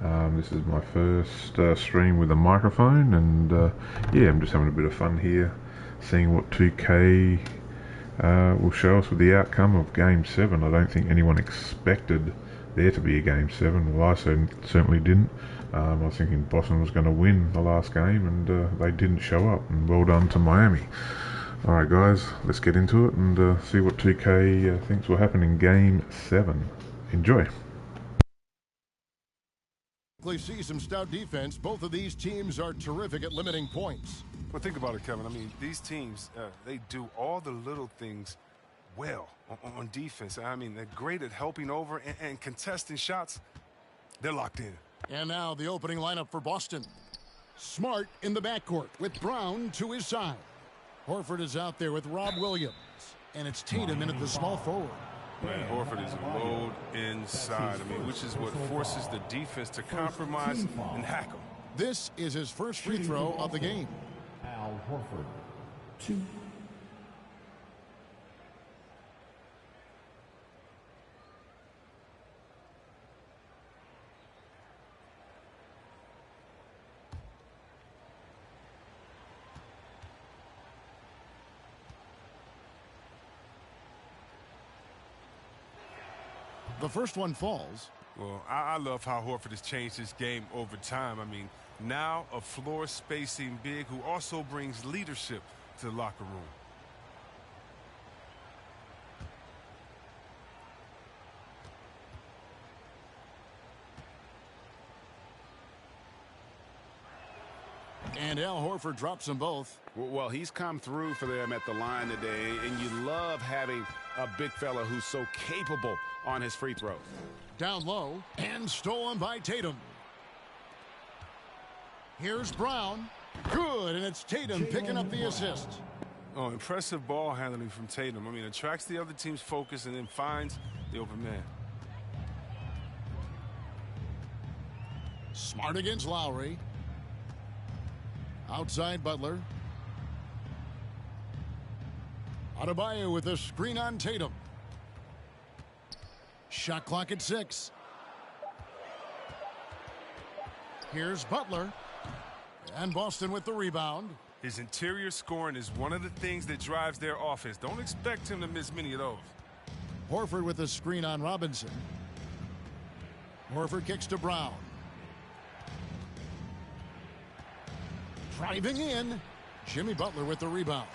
This is my first stream with a microphone, and yeah, I'm just having a bit of fun here, seeing what 2K will show us with the outcome of Game 7. I don't think anyone expected there to be a Game 7. Well, I certainly didn't. I was thinking Boston was going to win the last game, and they didn't show up, and well done to Miami. Alright guys, let's get into it and see what 2K thinks will happen in Game 7. Enjoy. See some stout defense. Both of these teams are terrific at limiting points. Well, think about it, Kevin. I mean, these teams, they do all the little things well on defense. I mean, they're great at helping over and contesting shots. They're locked in. And now the opening lineup for Boston. Smart in the backcourt with Brown to his side. Horford is out there with Rob Williams. And it's Tatum in at the small forward. Man, Horford is low inside, which is what forces the defense to compromise and hack him. This is his first free throw of the game. Al Horford, 2. The first one falls. Well, I love how Horford has changed his game over time. I mean, now a floor spacing big who also brings leadership to the locker room. And Al Horford drops them both. Well, he's come through for them at the line today, and you love having a big fella who's so capable on his free throws. Down low and stolen by Tatum. Here's Brown. Good, and it's Tatum picking up the assist. Oh, impressive ball handling from Tatum. I mean, attracts the other team's focus and then finds the open man. Smart against Lowry. Outside Butler. Adebayo with a screen on Tatum. Shot clock at 6. Here's Butler. And Boston with the rebound. His interior scoring is one of the things that drives their offense. Don't expect him to miss many of those. Horford with a screen on Robinson. Horford kicks to Brown. Driving in. Jimmy Butler with the rebound.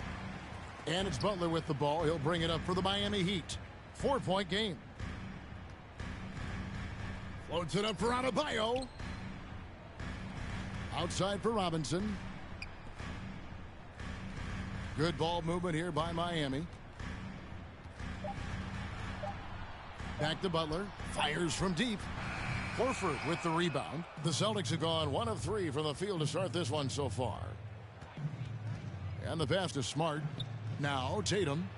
And it's Butler with the ball. He'll bring it up for the Miami Heat. 4-point game. Floats it up for Adebayo. Outside for Robinson. Good ball movement here by Miami. Back to Butler. Fires from deep. Horford with the rebound. The Celtics have gone 1 of 3 from the field to start this one so far. And the pass to Smart. Now Tatum.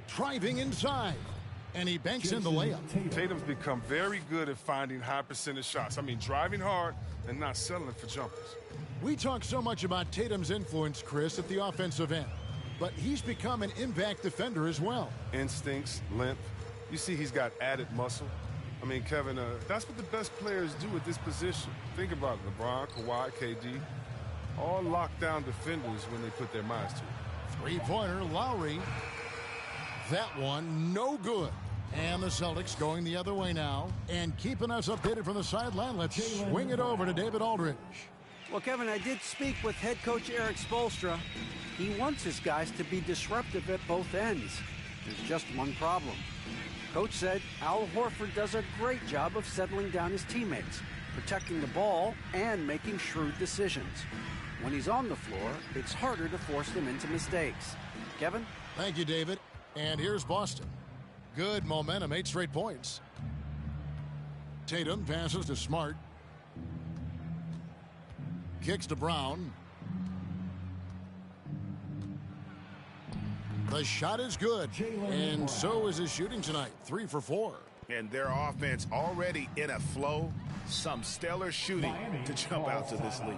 Driving inside. And he banks in the layup. Tatum's become very good at finding high percentage shots. I mean, driving hard and not settling for jumpers. We talk so much about Tatum's influence, Chris, at the offensive end. But he's become an impact defender as well. Instincts, length. You see he's got added muscle. I mean, Kevin, that's what the best players do at this position. Think about it. LeBron, Kawhi, KD, all lockdown defenders when they put their minds to it. Three-pointer, Lowry. That one, no good. And the Celtics going the other way now. And keeping us updated from the sideline, let's swing it over to David Aldridge. Well, Kevin, I did speak with head coach Eric Spoelstra. He wants his guys to be disruptive at both ends. There's just one problem. Coach said Al Horford does a great job of settling down his teammates, protecting the ball, and making shrewd decisions. When he's on the floor, it's harder to force them into mistakes. Kevin? Thank you, David. And here's Boston. Good momentum, 8 straight points. Tatum passes to Smart. Kicks to Brown. The shot is good, and so is his shooting tonight. 3 for 4. And their offense already in a flow. Some stellar shooting to jump out to this lead.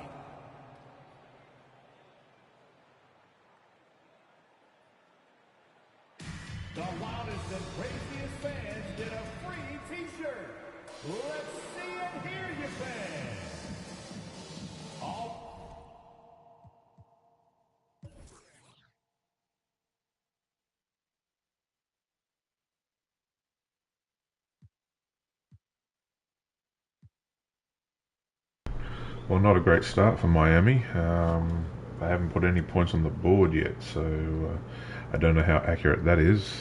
The loudest and craziest fans get a free Let's see and hear you, fans. Well, not a great start for Miami. They haven't put any points on the board yet, so I don't know how accurate that is.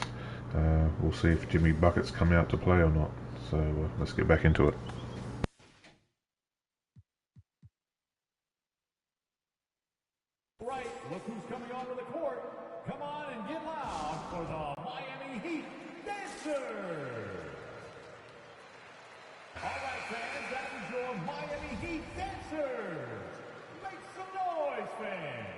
We'll see if Jimmy Buckets come out to play or not. So let's get back into it. Right, look who's coming onto the court. Come on and get loud for the Miami Heat Dancers. All right, fans, that is your Miami Heat Dancers. Make some noise, fans.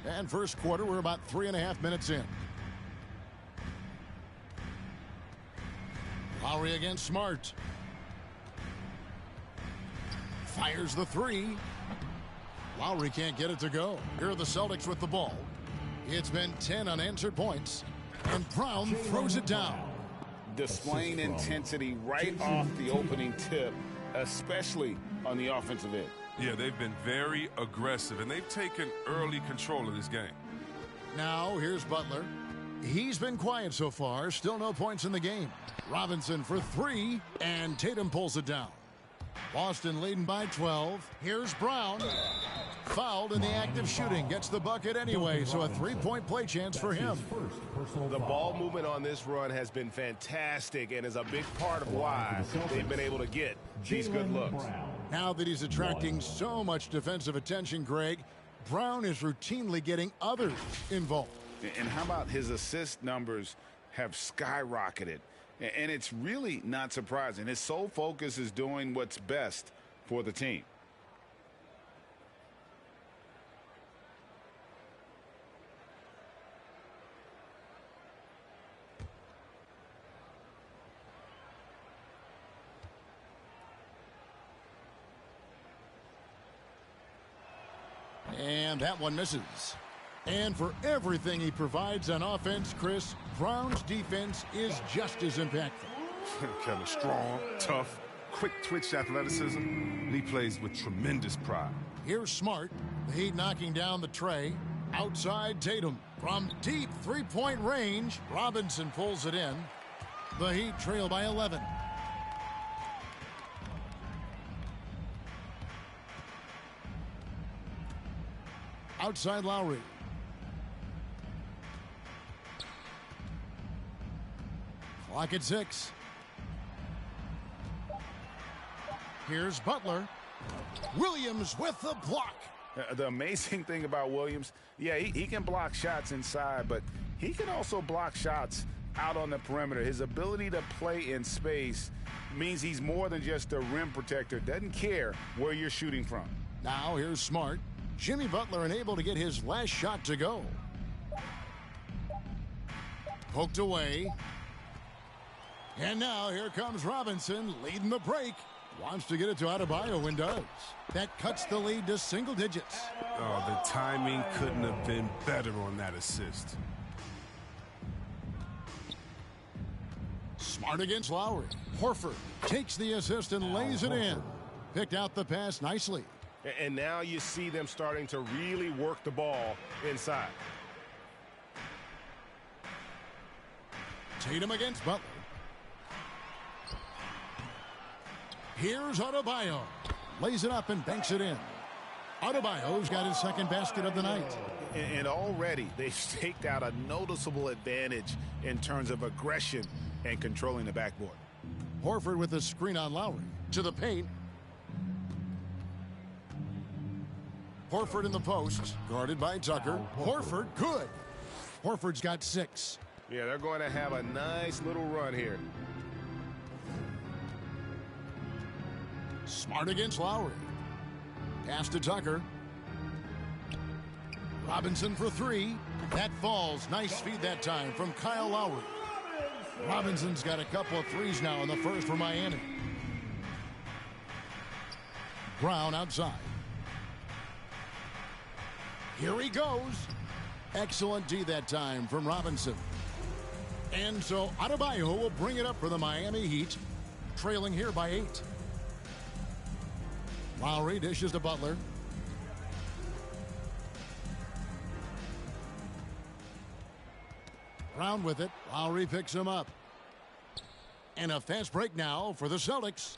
And first quarter, we're about 3.5 minutes in. Lowry against Smart. Fires the three. Lowry can't get it to go. Here are the Celtics with the ball. It's been 10 unanswered points. And Brown throws it down. Displaying intensity right off the opening tip, especially on the offensive end. Yeah, they've been very aggressive, and they've taken early control of this game. Now, here's Butler. He's been quiet so far. Still no points in the game. Robinson for three, and Tatum pulls it down. Boston leading by 12. Here's Brown. Fouled in the act of shooting. Gets the bucket anyway, so a three-point play chance for him. The ball movement on this run has been fantastic and is a big part of why they've been able to get these good looks. Now that he's attracting so much defensive attention, Greg, Brown is routinely getting others involved. And how about his assist numbers have skyrocketed? And it's really not surprising. His sole focus is doing what's best for the team. And that one misses. And for everything he provides on offense, Chris, Brown's defense is just as impactful. Kind of strong, tough, quick twitch athleticism, and he plays with tremendous pride. Here's Smart. The Heat knocking down the tray. Outside Tatum. From deep three-point range, Robinson pulls it in. The Heat trail by 11. Outside Lowry. Clock at 6. Here's Butler. Williams with the block. The amazing thing about Williams, yeah, he can block shots inside, but he can also block shots out on the perimeter. His ability to play in space means he's more than just a rim protector. Doesn't care where you're shooting from. Now here's Smart. Jimmy Butler unable to get his last shot to go. Poked away. And now here comes Robinson leading the break. Wants to get it to Adebayo and does. That cuts the lead to single digits. Oh, the timing couldn't have been better on that assist. Smart against Lowry. Horford takes the assist and lays it in. Picked out the pass nicely. And now you see them starting to really work the ball inside. Tatum against Butler. Here's Adebayo. Lays it up and banks it in. Adebayo's got his second basket of the night. And already they've staked out a noticeable advantage in terms of aggression and controlling the backboard. Horford with the screen on Lowry. To the paint. Horford in the post. Guarded by Tucker. Horford, good. Horford's got 6. Yeah, they're going to have a nice little run here. Smart against Lowry. Pass to Tucker. Robinson for 3. That falls. Nice feed that time from Kyle Lowry. Robinson's got a couple of threes now in the first for Miami. Brown outside. Here he goes. Excellent D that time from Robinson. And so Adebayo will bring it up for the Miami Heat, trailing here by 8. Lowry dishes to Butler. Brown with it. Lowry picks him up. And a fast break now for the Celtics.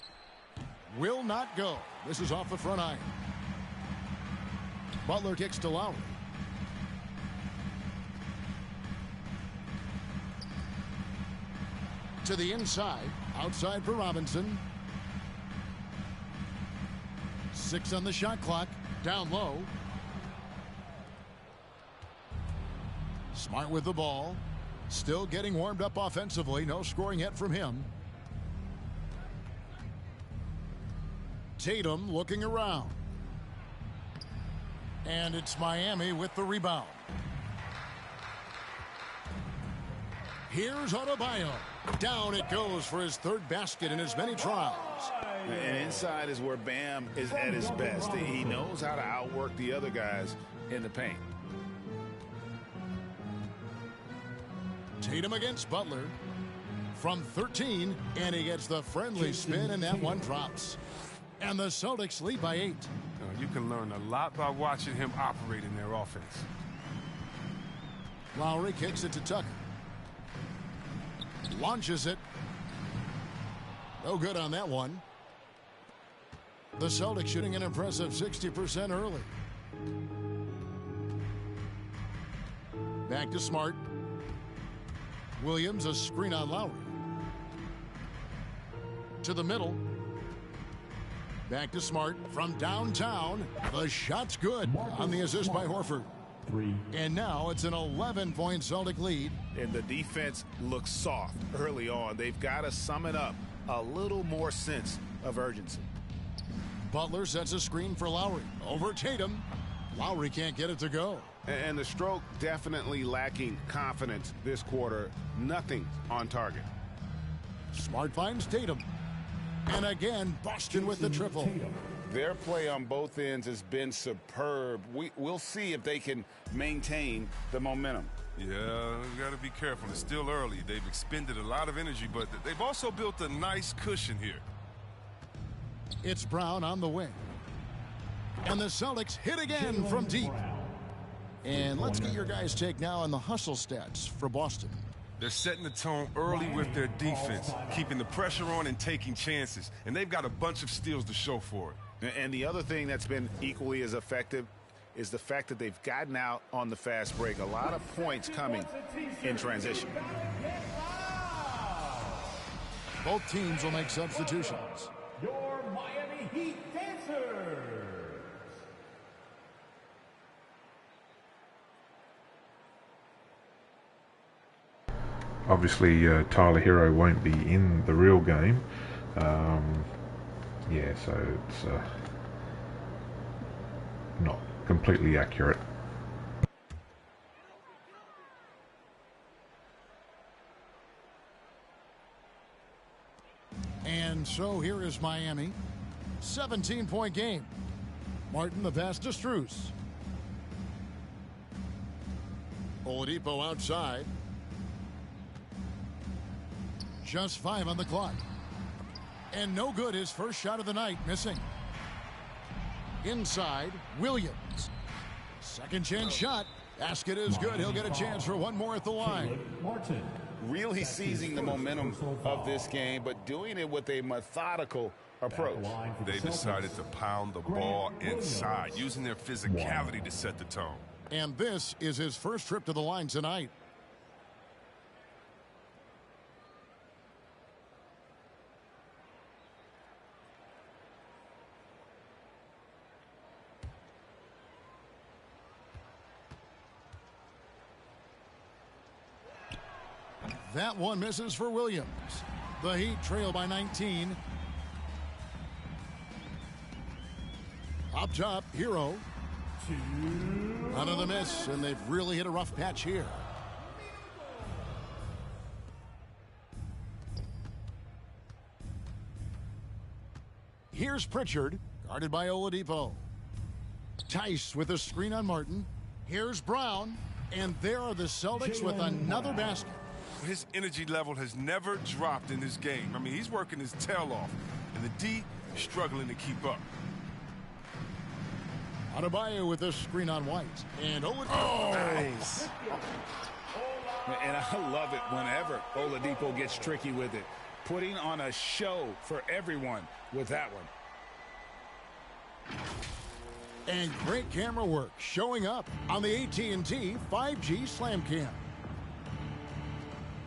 Will not go. This is off the front iron. Butler kicks to Lowry. To the inside. Outside for Robinson. 6 on the shot clock. Down low. Smart with the ball. Still getting warmed up offensively. No scoring yet from him. Tatum looking around. And it's Miami with the rebound. Here's Adebayo. Down it goes for his 3rd basket in as many trials. And inside is where Bam is at his best. He knows how to outwork the other guys in the paint. Tatum against Butler from 13, and he gets the friendly spin, and that one drops. And the Celtics lead by 8. You can learn a lot by watching him operate in their offense. Lowry kicks it to Tucker. Launches it. No good on that one. The Celtics shooting an impressive 60% early. Back to Smart. Williams, a screen on Lowry. To the middle. Back to Smart from downtown. The shot's good on the assist by Horford. 3. And now it's an 11-point Celtic lead. And the defense looks soft early on. They've got to sum it up. A little more sense of urgency. Butler sets a screen for Lowry. Over Tatum. Lowry can't get it to go. And the stroke definitely lacking confidence this quarter. Nothing on target. Smart finds Tatum. And again, Boston with the triple. Their play on both ends has been superb. We'll see if they can maintain the momentum. Yeah, we got to be careful. It's still early. They've expended a lot of energy, but they've also built a nice cushion here. It's Brown on the wing. And the Celtics hit again from deep. And let's get your guys' take now on the hustle stats for Boston. They're setting the tone early with their defense, keeping the pressure on and taking chances. And they've got a bunch of steals to show for it. And the other thing that's been equally as effective is the fact that they've gotten out on the fast break. A lot of points coming in transition. Both teams will make substitutions. Your Miami Heat dancers. Obviously, Tyler Hero won't be in the real game. Yeah, so it's not completely accurate. And so here is Miami. 17-point game. Martin the pass to Strus. Oladipo outside. Just 5 on the clock. And no good, his first shot of the night, missing. Inside, Williams. Second chance shot. Basket is good. He'll get a chance for one more at the line. Martin. Really seizing the momentum of this game, but doing it with a methodical approach. They decided to pound the ball inside, using their physicality to set the tone. And this is his first trip to the line tonight. That one misses for Williams. The Heat trail by 19. Up top, Hero. None of the miss, and they've really hit a rough patch here. Here's Pritchard, guarded by Oladipo. Tice with a screen on Martin. Here's Brown, and there are the Celtics with another basket. his energy level has never dropped in this game. I mean, he's working his tail off, and the D is struggling to keep up. Adebayo with a screen on White. And Oladipo. Nice. And I love it whenever Oladipo gets tricky with it. Putting on a show for everyone with that one. And great camera work showing up on the AT&T 5G Slam Cam.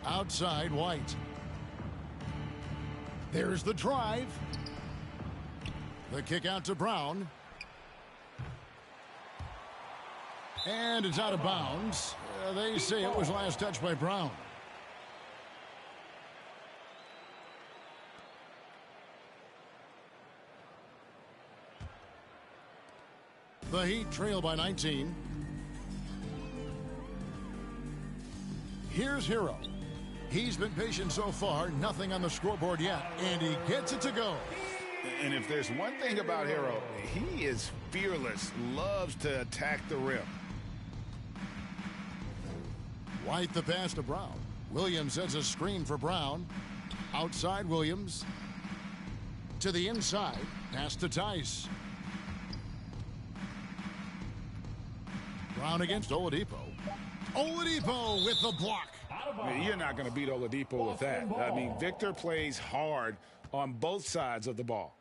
Outside White. There's the drive. The kick out to Brown. And it's out of bounds. They say it was last touched by Brown. The Heat trail by 19. Here's Hero. He's been patient so far, nothing on the scoreboard yet, and he gets it to go. And if there's one thing about Hero, he is fearless, loves to attack the rim. White the pass to Brown. Williams sets a screen for Brown. Outside Williams. To the inside. Pass to Tice. Brown against Oladipo. Oladipo with the block. You're not going to beat Oladipo with that. I mean, Victor plays hard on both sides of the ball.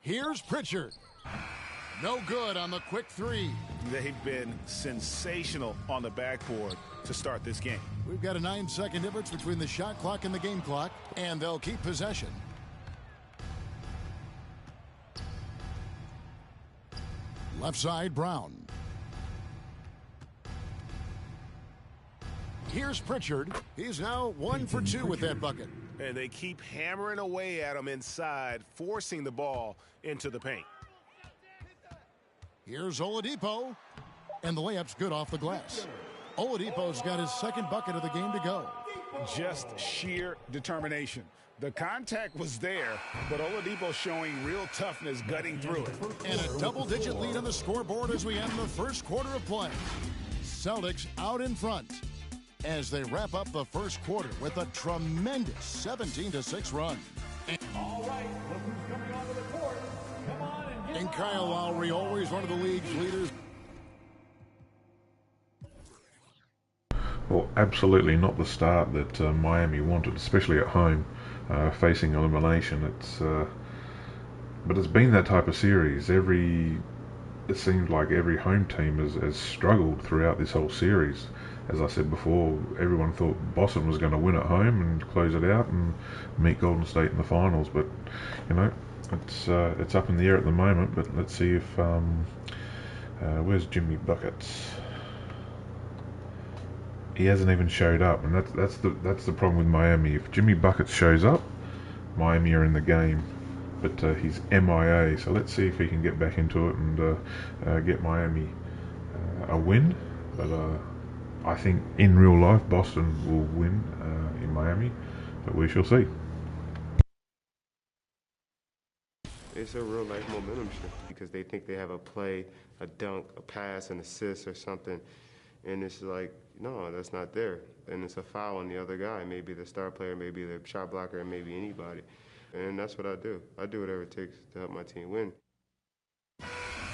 Here's Pritchard. No good on the quick three. They've been sensational on the backboard to start this game. We've got a 9-second difference between the shot clock and the game clock, and they'll keep possession. Left side, Brown. Here's Pritchard. He's now 1 for 2 with that bucket. And they keep hammering away at him inside, forcing the ball into the paint. Here's Oladipo. And the layup's good off the glass. Oladipo's got his second bucket of the game to go. Just sheer determination. The contact was there, but Oladipo showing real toughness gutting through it. And a double-digit lead on the scoreboard as we end the first quarter of play. Celtics out in front as they wrap up the first quarter with a tremendous 17-6 run. All right, look who's coming onto the court. Come on and get And Kyle Lowry, always one of the league's leaders. Well, absolutely not the start that Miami wanted, especially at home, facing elimination. But it's been that type of series. It seems like every home team has struggled throughout this whole series. As I said before, everyone thought Boston was going to win at home and close it out and meet Golden State in the finals. But you know, it's up in the air at the moment. But let's see if where's Jimmy Buckets? He hasn't even showed up, and that's the problem with Miami. If Jimmy Buckets shows up, Miami are in the game, but he's MIA. So let's see if he can get back into it and get Miami a win. But I think in real life Boston will win in Miami, but we shall see. It's a real life momentum shift because they think they have a play, a dunk, a pass, an assist or something, and it's like, no, that's not there. And it's a foul on the other guy, maybe the star player, maybe the shot blocker, and maybe anybody. And that's what I do. I do whatever it takes to help my team win.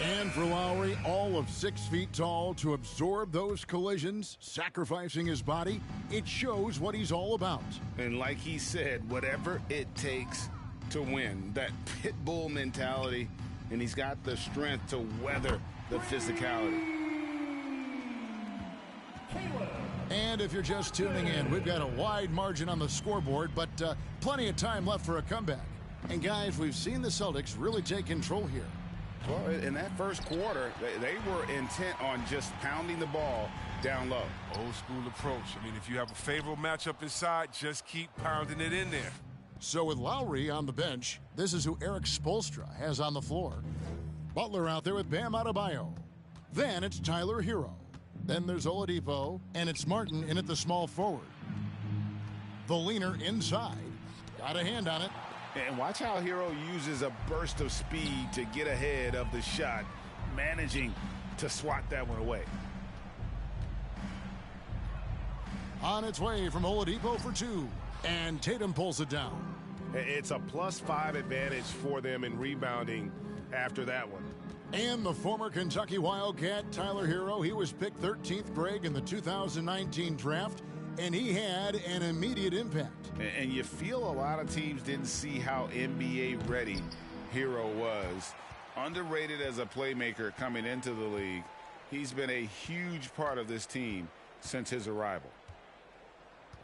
And for Lowry, all of 6 feet tall, to absorb those collisions, sacrificing his body, it shows what he's all about. And like he said, whatever it takes to win, that pit bull mentality, and he's got the strength to weather the physicality. And if you're just tuning in, we've got a wide margin on the scoreboard, but plenty of time left for a comeback. And guys, we've seen the Celtics really take control here. Well, in that first quarter, they were intent on just pounding the ball down low. Old school approach. I mean, if you have a favorable matchup inside, just keep pounding it in there. So with Lowry on the bench, this is who Eric Spoelstra has on the floor. Butler out there with Bam Adebayo. Then it's Tyler Hero. Then there's Oladipo, and it's Martin in at the small forward. The leaner inside. Got a hand on it. And watch how Hero uses a burst of speed to get ahead of the shot, managing to swat that one away. On its way from Oladipo for two, and Tatum pulls it down. It's a +5 advantage for them in rebounding after that one. And the former Kentucky Wildcat, Tyler Hero, he was picked 13th, Greg, in the 2019 draft, and he had an immediate impact. And you feel a lot of teams didn't see how NBA ready Hero was. Underrated as a playmaker coming into the league. He's been a huge part of this team since his arrival.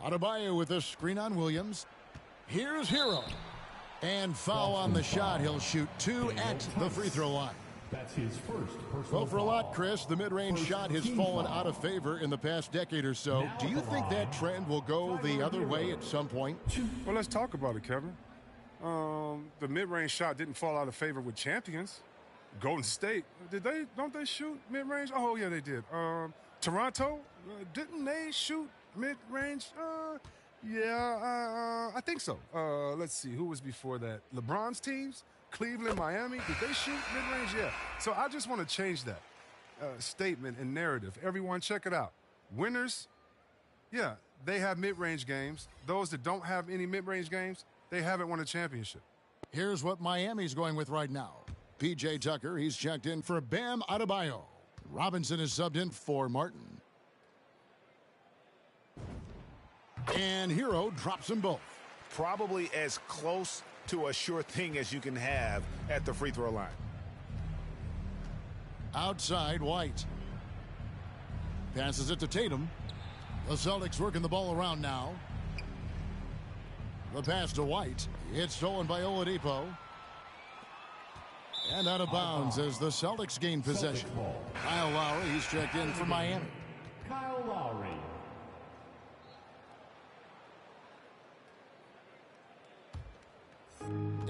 Adebayo with a screen on Williams. Here's Hero. And foul on the shot. He'll shoot 2 at the free throw line. That's his first personal Well, for a lot, foul. Chris, the mid-range shot has fallen out of favor in the past decade or so. Do you think that trend will go the other way at some point? Well, let's talk about it, Kevin. The mid-range shot didn't fall out of favor with champions. Golden State, don't they shoot mid-range? Oh, yeah, they did. Toronto, didn't they shoot mid-range? I think so. Let's see, who was before that? LeBron's teams? Cleveland, Miami, did they shoot mid-range? Yeah. So I just want to change that statement and narrative. Everyone, check it out. Winners, yeah, they have mid-range games. Those that don't have any mid-range games, they haven't won a championship. Here's what Miami's going with right now. P.J. Tucker, he's checked in for Bam Adebayo. Robinson is subbed in for Martin. And Hero drops them both. Probably as close to a sure thing as you can have at the free throw line. Outside, White. Passes it to Tatum. The Celtics working the ball around now. The pass to White. It's stolen by Oladipo. And out of bounds as the Celtics gain possession. Kyle Lowry, he's checked in for Miami. Kyle Lowry.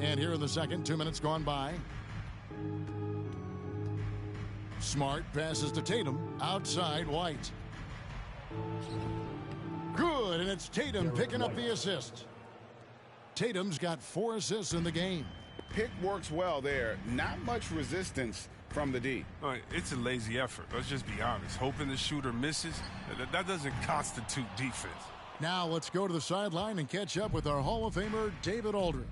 And here in the second, 2 minutes gone by. Smart passes to Tatum. Outside, White. Good, and it's Tatum picking up the assist. Tatum's got 4 assists in the game. Pick works well there. Not much resistance from the D. All right, it's a lazy effort. Let's just be honest. Hoping the shooter misses, that doesn't constitute defense. Now let's go to the sideline and catch up with our Hall of Famer, David Aldridge.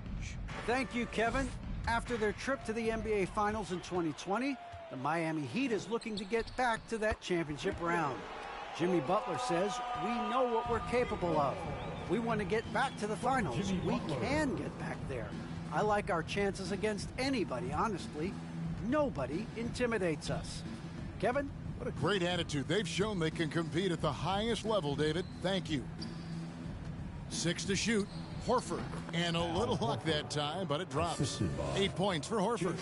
Thank you, Kevin. After their trip to the NBA Finals in 2020, the Miami Heat is looking to get back to that championship round. Jimmy Butler says, we know what we're capable of. We want to get back to the finals. We can get back there. I like our chances against anybody, honestly. Nobody intimidates us. Kevin? What a great attitude. They've shown they can compete at the highest level, David. Thank you. 6 to shoot. Horford. And a little luck that time, but it drops. 8 points for Horford.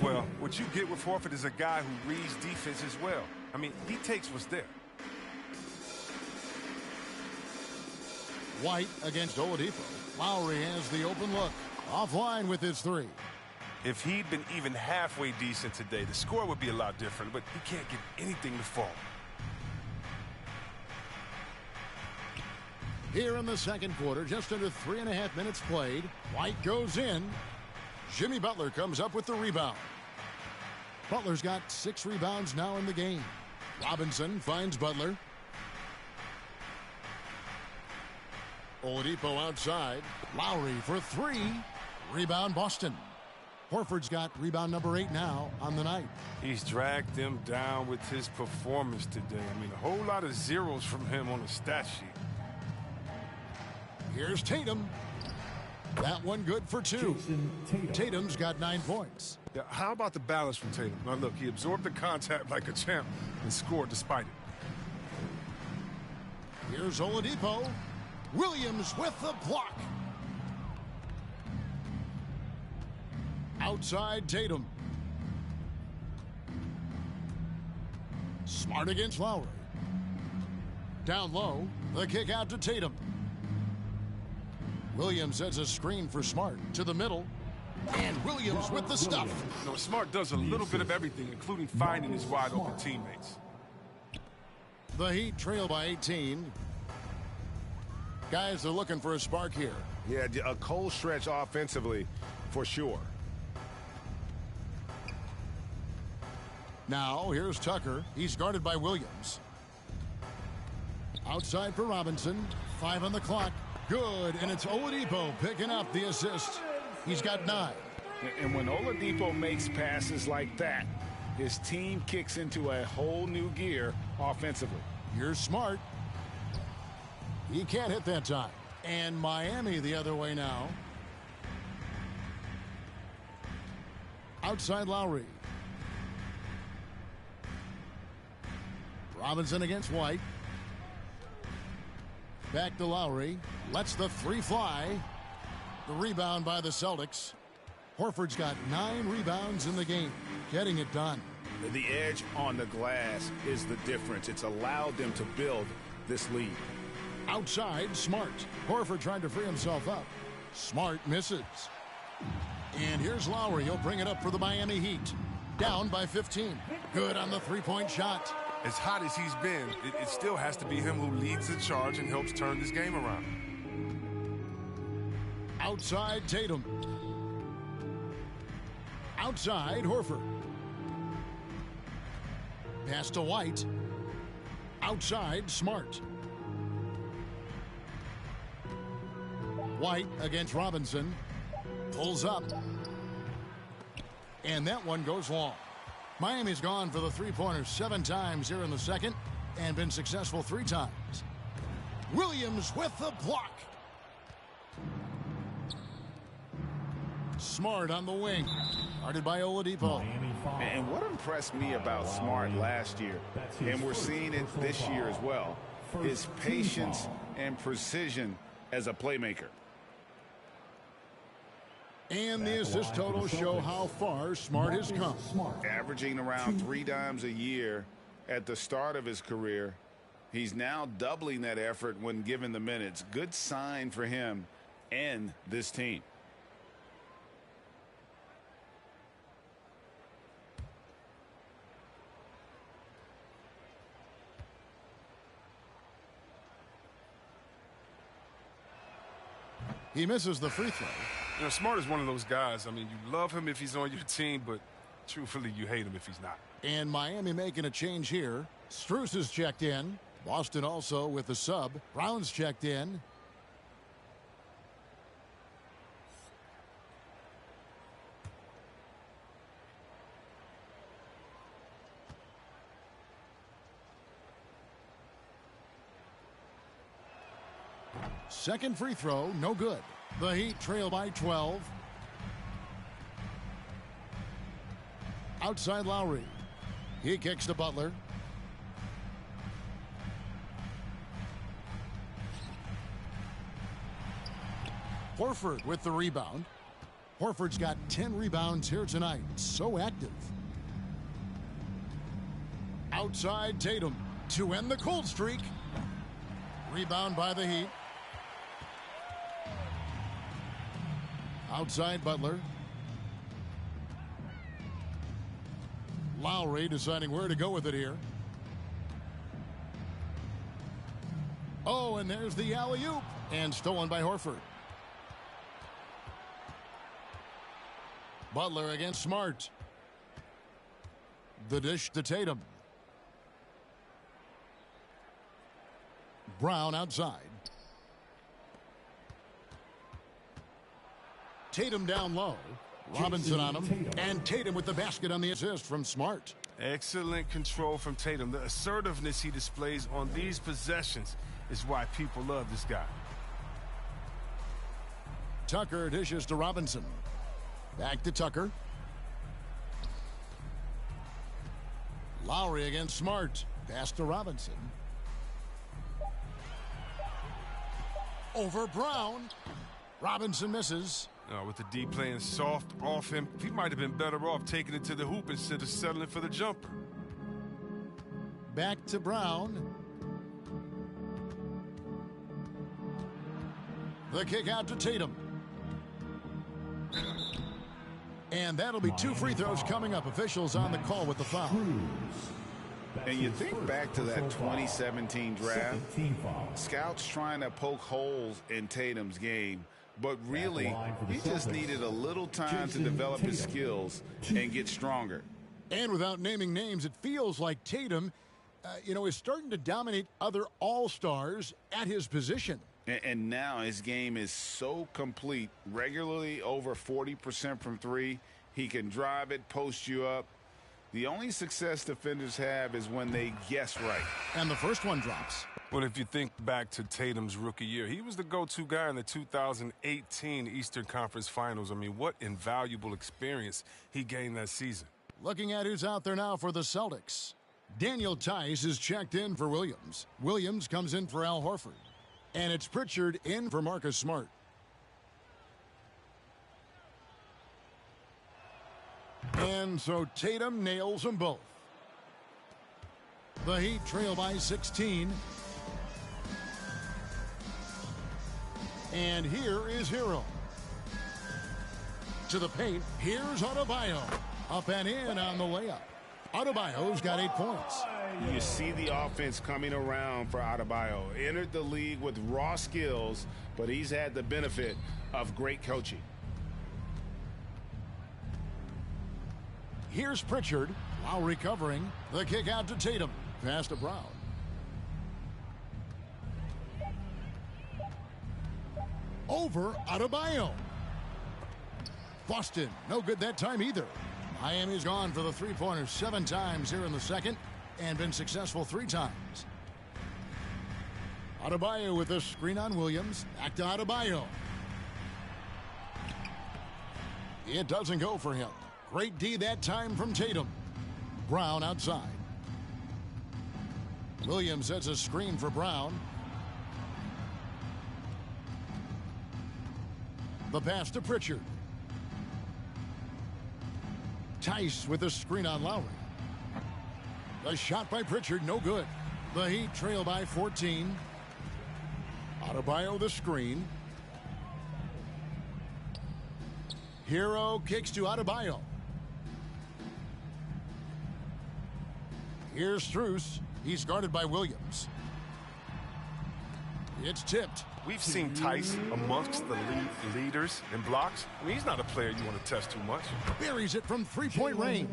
Well, what you get with Horford is a guy who reads defense as well. I mean, he takes what's there. White against Oladipo. Lowry has the open look. Offline with his 3. If he'd been even halfway decent today, the score would be a lot different, but he can't get anything to fall. Here in the second quarter, just under 3.5 minutes played. White goes in. Jimmy Butler comes up with the rebound. Butler's got 6 rebounds now in the game. Robinson finds Butler. Oladipo outside. Lowry for 3. Rebound Boston. Horford's got rebound number 8 now on the night. He's dragged them down with his performance today. I mean, a whole lot of zeros from him on the stat sheet. Here's Tatum. That one good for 2. Tatum's got 9 points. Yeah, how about the balance from Tatum? Now, look, he absorbed the contact like a champ and scored despite it. Here's Oladipo. Williams with the block. Outside Tatum. Smart against Lowry. Down low, the kick out to Tatum. Williams sets a screen for Smart to the middle. And Williams with the stuff. You know, Smart does a little bit of everything, including finding his wide open teammates. The Heat trail by 18. Guys are looking for a spark here. Yeah, a cold stretch offensively for sure. Now, here's Tucker. He's guarded by Williams. Outside for Robinson. 5 on the clock. Good, and it's Oladipo picking up the assist. He's got 9. And when Oladipo makes passes like that, his team kicks into a whole new gear offensively. Here's Smart. He can't hit that time. And Miami the other way now. Outside Lowry. Robinson against White. Back to Lowry. Lets the 3 fly. The rebound by the Celtics. Horford's got 9 rebounds in the game. Getting it done. The edge on the glass is the difference. It's allowed them to build this lead. Outside, Smart. Horford trying to free himself up. Smart misses. And here's Lowry. He'll bring it up for the Miami Heat. Down by 15. Good on the 3-point shot. As hot as he's been, it still has to be him who leads the charge and helps turn this game around. Outside, Tatum. Outside, Horford. Pass to White. Outside, Smart. White against Robinson. Pulls up. And that one goes long. Miami's gone for the 3-pointer 7 times here in the second and been successful 3 times. Williams with the block. Smart on the wing. Guarded by Oladipo. And what impressed me about Smart last year, and we're seeing it this year as well, is patience and precision as a playmaker. And the assist totals show how far Smart has come. Averaging around 3 dimes a year at the start of his career. He's now doubling that effort when given the minutes. Good sign for him and this team. He misses the free throw. You know, Smart is one of those guys. I mean, you love him if he's on your team, but truthfully, you hate him if he's not. And Miami making a change here. Strus is checked in. Boston also with the sub. Brown's checked in. Second free throw, no good. The Heat trail by 12. Outside Lowry. He kicks to Butler. Horford with the rebound. Horford's got 10 rebounds here tonight. So active. Outside Tatum to end the cold streak. Rebound by the Heat. Outside Butler. Lowry deciding where to go with it here. Oh, and there's the alley-oop. And stolen by Horford. Butler against Smart. The dish to Tatum. Brown outside. Tatum down low. Robinson on him. And Tatum with the basket on the assist from Smart. Excellent control from Tatum. The assertiveness he displays on these possessions is why people love this guy. Tucker dishes to Robinson. Back to Tucker. Lowry against Smart. Pass to Robinson. Over Brown. Robinson misses. With the D playing soft off him, he might have been better off taking it to the hoop instead of settling for the jumper. Back to Brown. The kick out to Tatum. And that'll be 2 free throws coming up. Officials on the call with the foul. And you think back to that 2017 draft, scouts trying to poke holes in Tatum's game, but really, he just needed a little time to develop his skills and get stronger. And without naming names, it feels like Tatum, is starting to dominate other all-stars at his position. And now his game is so complete, regularly over 40% from three. He can drive it, post you up. The only success defenders have is when they guess right. And the first one drops. Well, if you think back to Tatum's rookie year, he was the go-to guy in the 2018 Eastern Conference Finals. I mean, what invaluable experience he gained that season. Looking at who's out there now for the Celtics. Daniel Tice is checked in for Williams. Williams comes in for Al Horford. And it's Pritchard in for Marcus Smart. And so Tatum nails them both. The Heat trail by 16. And here is Hero. To the paint, here's Adebayo. Up and in on the layup. Adebayo's got 8 points. You see the offense coming around for Adebayo. Entered the league with raw skills, but he's had the benefit of great coaching. Here's Pritchard while recovering. The kick out to Tatum. Pass to Brown. Over Adebayo. Boston, no good that time either. Miami's gone for the three-pointer 7 times here in the second and been successful 3 times. Adebayo with a screen on Williams. Back to Adebayo. It doesn't go for him. Great D that time from Tatum. Brown outside. Williams sets a screen for Brown. The pass to Pritchard. Tice with a screen on Lowry. The shot by Pritchard, no good. The Heat trail by 14. Adebayo the screen. Hero kicks to Adebayo. Here's Strus. He's guarded by Williams. It's tipped. We've seen Tice amongst the leaders in blocks. I mean, he's not a player you want to test too much. Buries it from three-point range.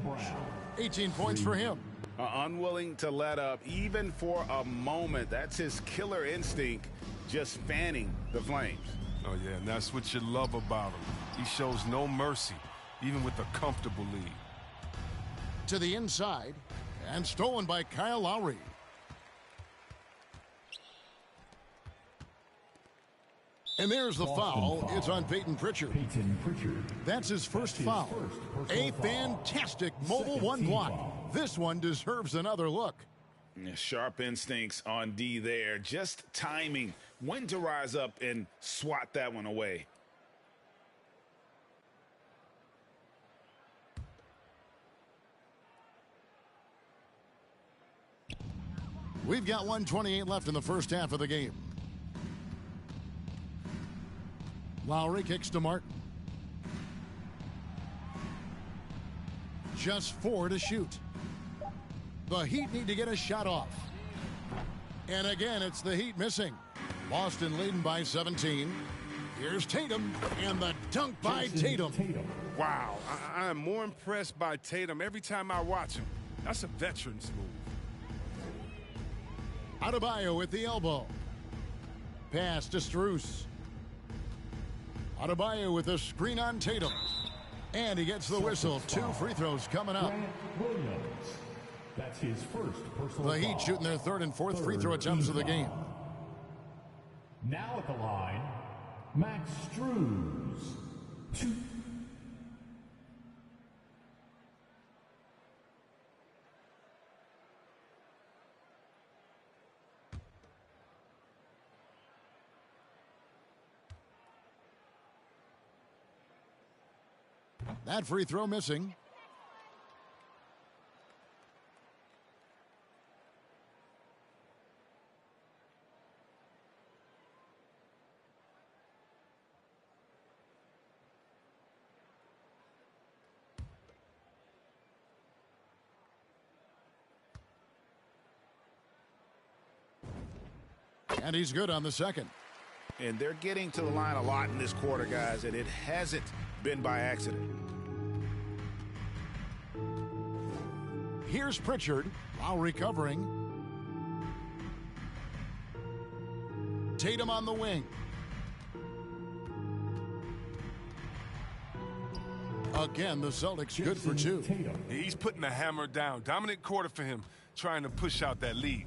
18 points for him. Unwilling to let up even for a moment. That's his killer instinct, just fanning the flames. Oh, yeah, and that's what you love about him. He shows no mercy, even with a comfortable lead. To the inside, and stolen by Kyle Lowry. And there's the foul. It's on Peyton Pritchard. That's his first foul. A fantastic mobile one block. This one deserves another look. Sharp instincts on D there. Just timing. When to rise up and swat that one away. We've got 1:28 left in the first half of the game. Lowry kicks to Martin. Just 4 to shoot. The Heat need to get a shot off. And again, it's the Heat missing. Boston leading by 17. Here's Tatum, and the dunk by Tatum. Wow, I am more impressed by Tatum every time I watch him. That's a veteran's move. Adebayo with the elbow. Pass to Strus. Adebayo with a screen on Tatum. And he gets the whistle. 2 free throws coming up. That's his first personal The Heat shooting their 3rd and 4th free throw attempts of the game. Now at the line, Max Strus. 2. That free throw missing. And he's good on the second. And they're getting to the line a lot in this quarter, guys, and it hasn't been by accident. Here's Pritchard. Lowry covering. Tatum on the wing. Again, the Celtics good for two. He's putting the hammer down. Dominant quarter for him, trying to push out that lead.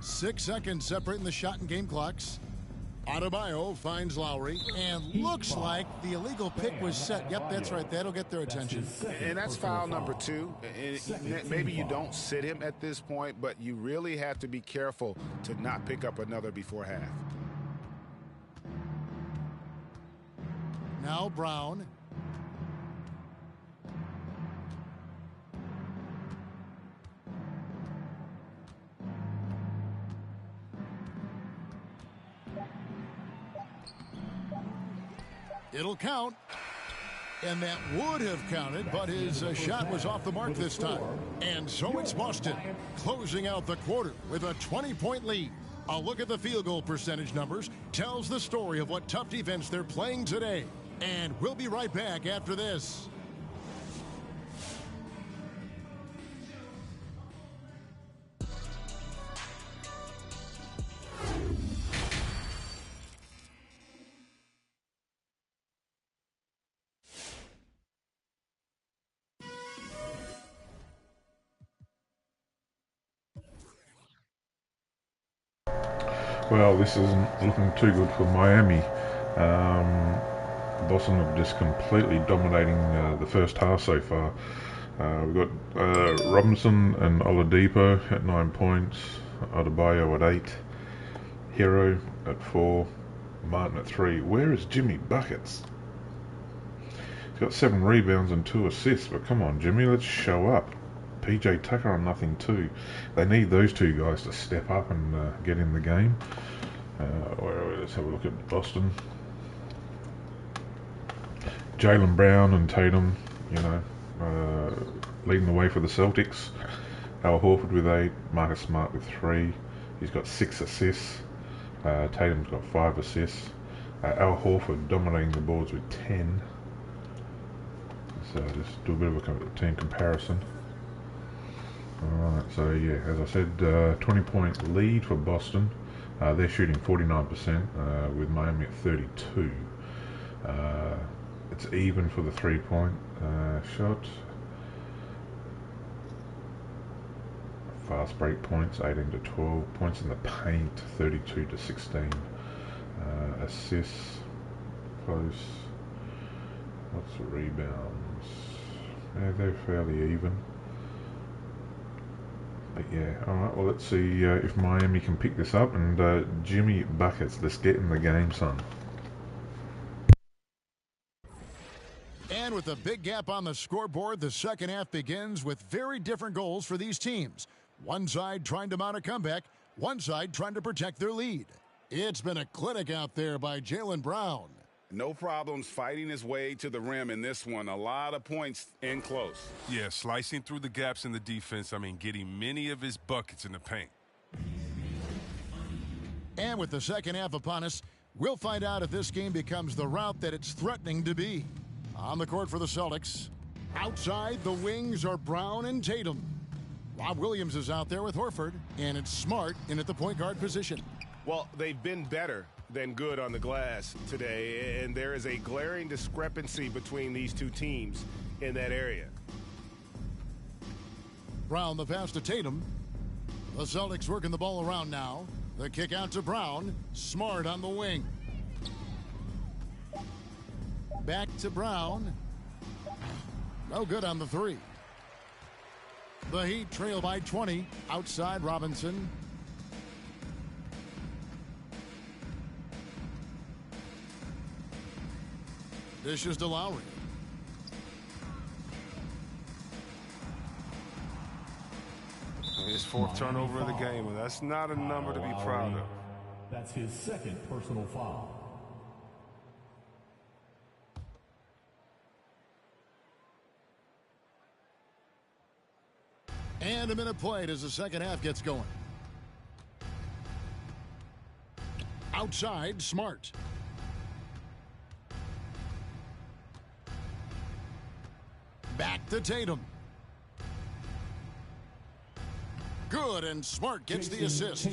6 seconds separating the shot and game clocks. Adebayo finds Lowry, and looks like the illegal pick was set. Yep, that's right. That'll get their attention. And that's foul number 2. And maybe you don't sit him at this point, but you really have to be careful to not pick up another before half. Now Brown. It'll count. And that would have counted, but his shot was off the mark this time. And so it's Boston closing out the quarter with a 20-point lead. A look at the field goal percentage numbers tells the story of what tough defense they're playing today. And we'll be right back after this. Well, this isn't looking too good for Miami. Boston are just completely dominating the first half so far. We've got Robinson and Oladipo at 9 points, Adebayo at 8, Hero at 4, Martin at 3. Where is Jimmy Buckets? He's got 7 rebounds and 2 assists, but come on, Jimmy, let's show up. PJ Tucker on nothing too. They need those two guys to step up and get in the game. Let's have a look at Boston. Jaylen Brown and Tatum, leading the way for the Celtics. Al Horford with 8, Marcus Smart with 3. He's got 6 assists. Tatum's got 5 assists. Al Horford dominating the boards with 10. So just do a bit of a team comparison. Alright, so yeah, as I said, 20-point lead for Boston. They're shooting 49% with Miami at 32. It's even for the 3-point shot. Fast break points, 18 to 12. Points in the paint, 32 to 16. Assists, close. What's the rebounds? Yeah, they're fairly even. But yeah, alright, well let's see if Miami can pick this up, and Jimmy Buckets, let's get in the game, son. And with a big gap on the scoreboard, the second half begins with very different goals for these teams. One side trying to mount a comeback, one side trying to protect their lead. It's been a clinic out there by Jaylen Brown. No problems fighting his way to the rim in this one. A lot of points in close. Yeah, slicing through the gaps in the defense. Getting many of his buckets in the paint. And with the second half upon us, we'll find out if this game becomes the route that it's threatening to be. On the court for the Celtics. Outside, the wings are Brown and Tatum. Rob Williams is out there with Horford, and it's Smart in at the point guard position. Well, they've been better than good on the glass today, and there is a glaring discrepancy between these two teams in that area. Brown the pass to Tatum. The Celtics working the ball around now. The kick out to Brown. Smart on the wing. Back to Brown. No good on the 3. The Heat trail by 20. Outside Robinson. Dishes to Lowry. His 4th turnover of the game, and that's not a number to be proud of. That's his second personal foul. And a minute played as the second half gets going. Outside, Smart. Back to Tatum. Good, and Smart gets the assist.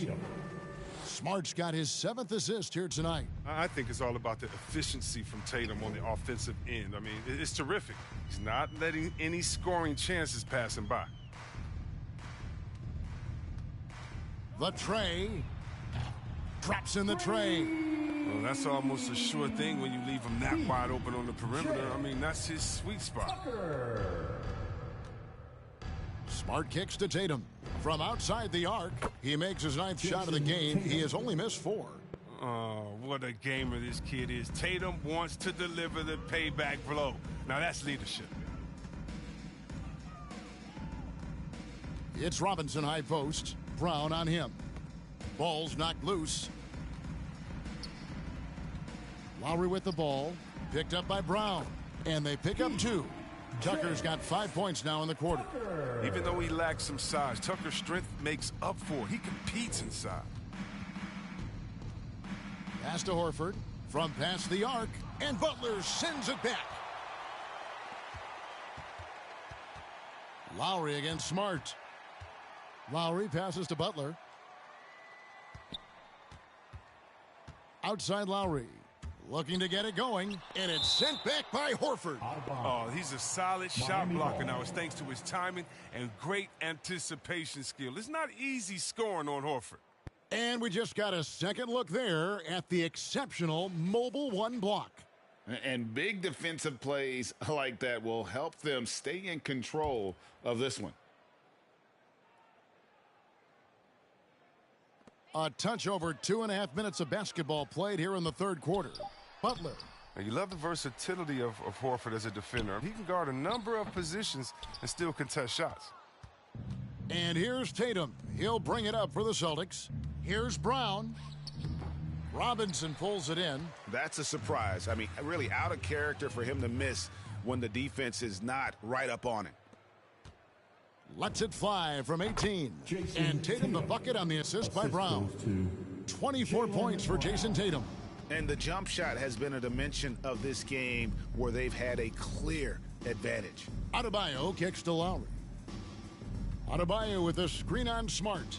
Smart's got his 7th assist here tonight. I think it's all about the efficiency from Tatum on the offensive end. I mean, it's terrific. He's not letting any scoring chances pass him by. The tray. Drops in the tray. Well, that's almost a sure thing when you leave him that wide open on the perimeter. I mean, that's his sweet spot. Smart kicks to Tatum. From outside the arc, he makes his 9th shot of the game. He has only missed 4. Oh, what a gamer this kid is. Tatum wants to deliver the payback blow. Now that's leadership. It's Robinson high post. Brown on him. Ball's knocked loose. Lowry with the ball. Picked up by Brown. And they pick up 2. Tucker's got 5 points now in the quarter. Even though he lacks some size, Tucker's strength makes up for it. He competes inside. Pass to Horford. From past the arc. And Butler sends it back. Lowry against Smart. Lowry passes to Butler. Outside Lowry. Looking to get it going, and it's sent back by Horford. Oh, he's a solid shot blocker now. It's thanks to his timing and great anticipation skill. It's not easy scoring on Horford. And we just got a second look there at the exceptional mobile 1 block. And big defensive plays like that will help them stay in control of this one. A touch over 2.5 minutes of basketball played here in the 3rd quarter. Butler. Now, you love the versatility of Horford as a defender. He can guard a number of positions and still contest shots. And here's Tatum. He'll bring it up for the Celtics. Here's Brown. Robinson pulls it in. That's a surprise. I mean, really out of character for him to miss when the defense is not right up on him. Lets it fly from 18. And Tatum the bucket on the assist by Brown. 24 points for Jason Tatum. And the jump shot has been a dimension of this game where they've had a clear advantage. Adebayo kicks to Lowry. Adebayo with a screen on Smart.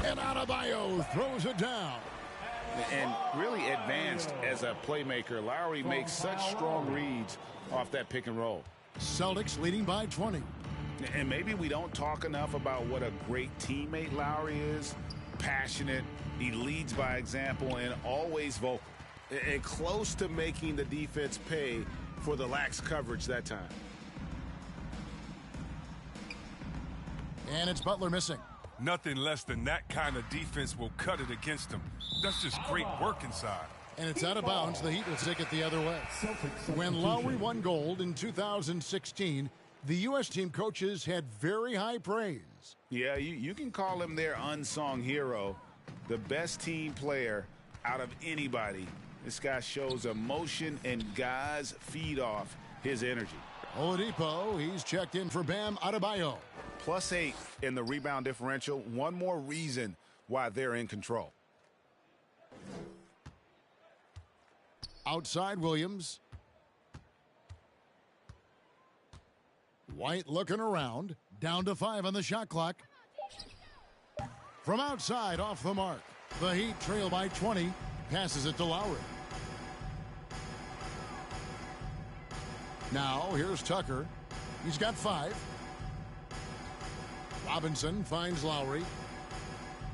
And Adebayo throws it down. And really advanced as a playmaker. Lowry makes such strong reads off that pick and roll. Celtics leading by 20. And maybe we don't talk enough about what a great teammate Lowry is. Passionate, he leads by example, and always vocal. And close to making the defense pay for the lax coverage that time. And it's Butler missing. Nothing less than that kind of defense will cut it against him. That's just great work inside. And it's out of bounds. The Heat will take it the other way. When Lowry won gold in 2016, the U.S. team coaches had very high praise. Yeah, you can call him their unsung hero, the best team player out of anybody. This guy shows emotion, and guys feed off his energy. Oladipo, he's checked in for Bam Adebayo. +8 in the rebound differential. One more reason why they're in control. Outside Williams. White looking around. Down to 5 on the shot clock. From outside, off the mark. The Heat trail by 20. Passes it to Lowry. Now, here's Tucker. He's got 5. Robinson finds Lowry.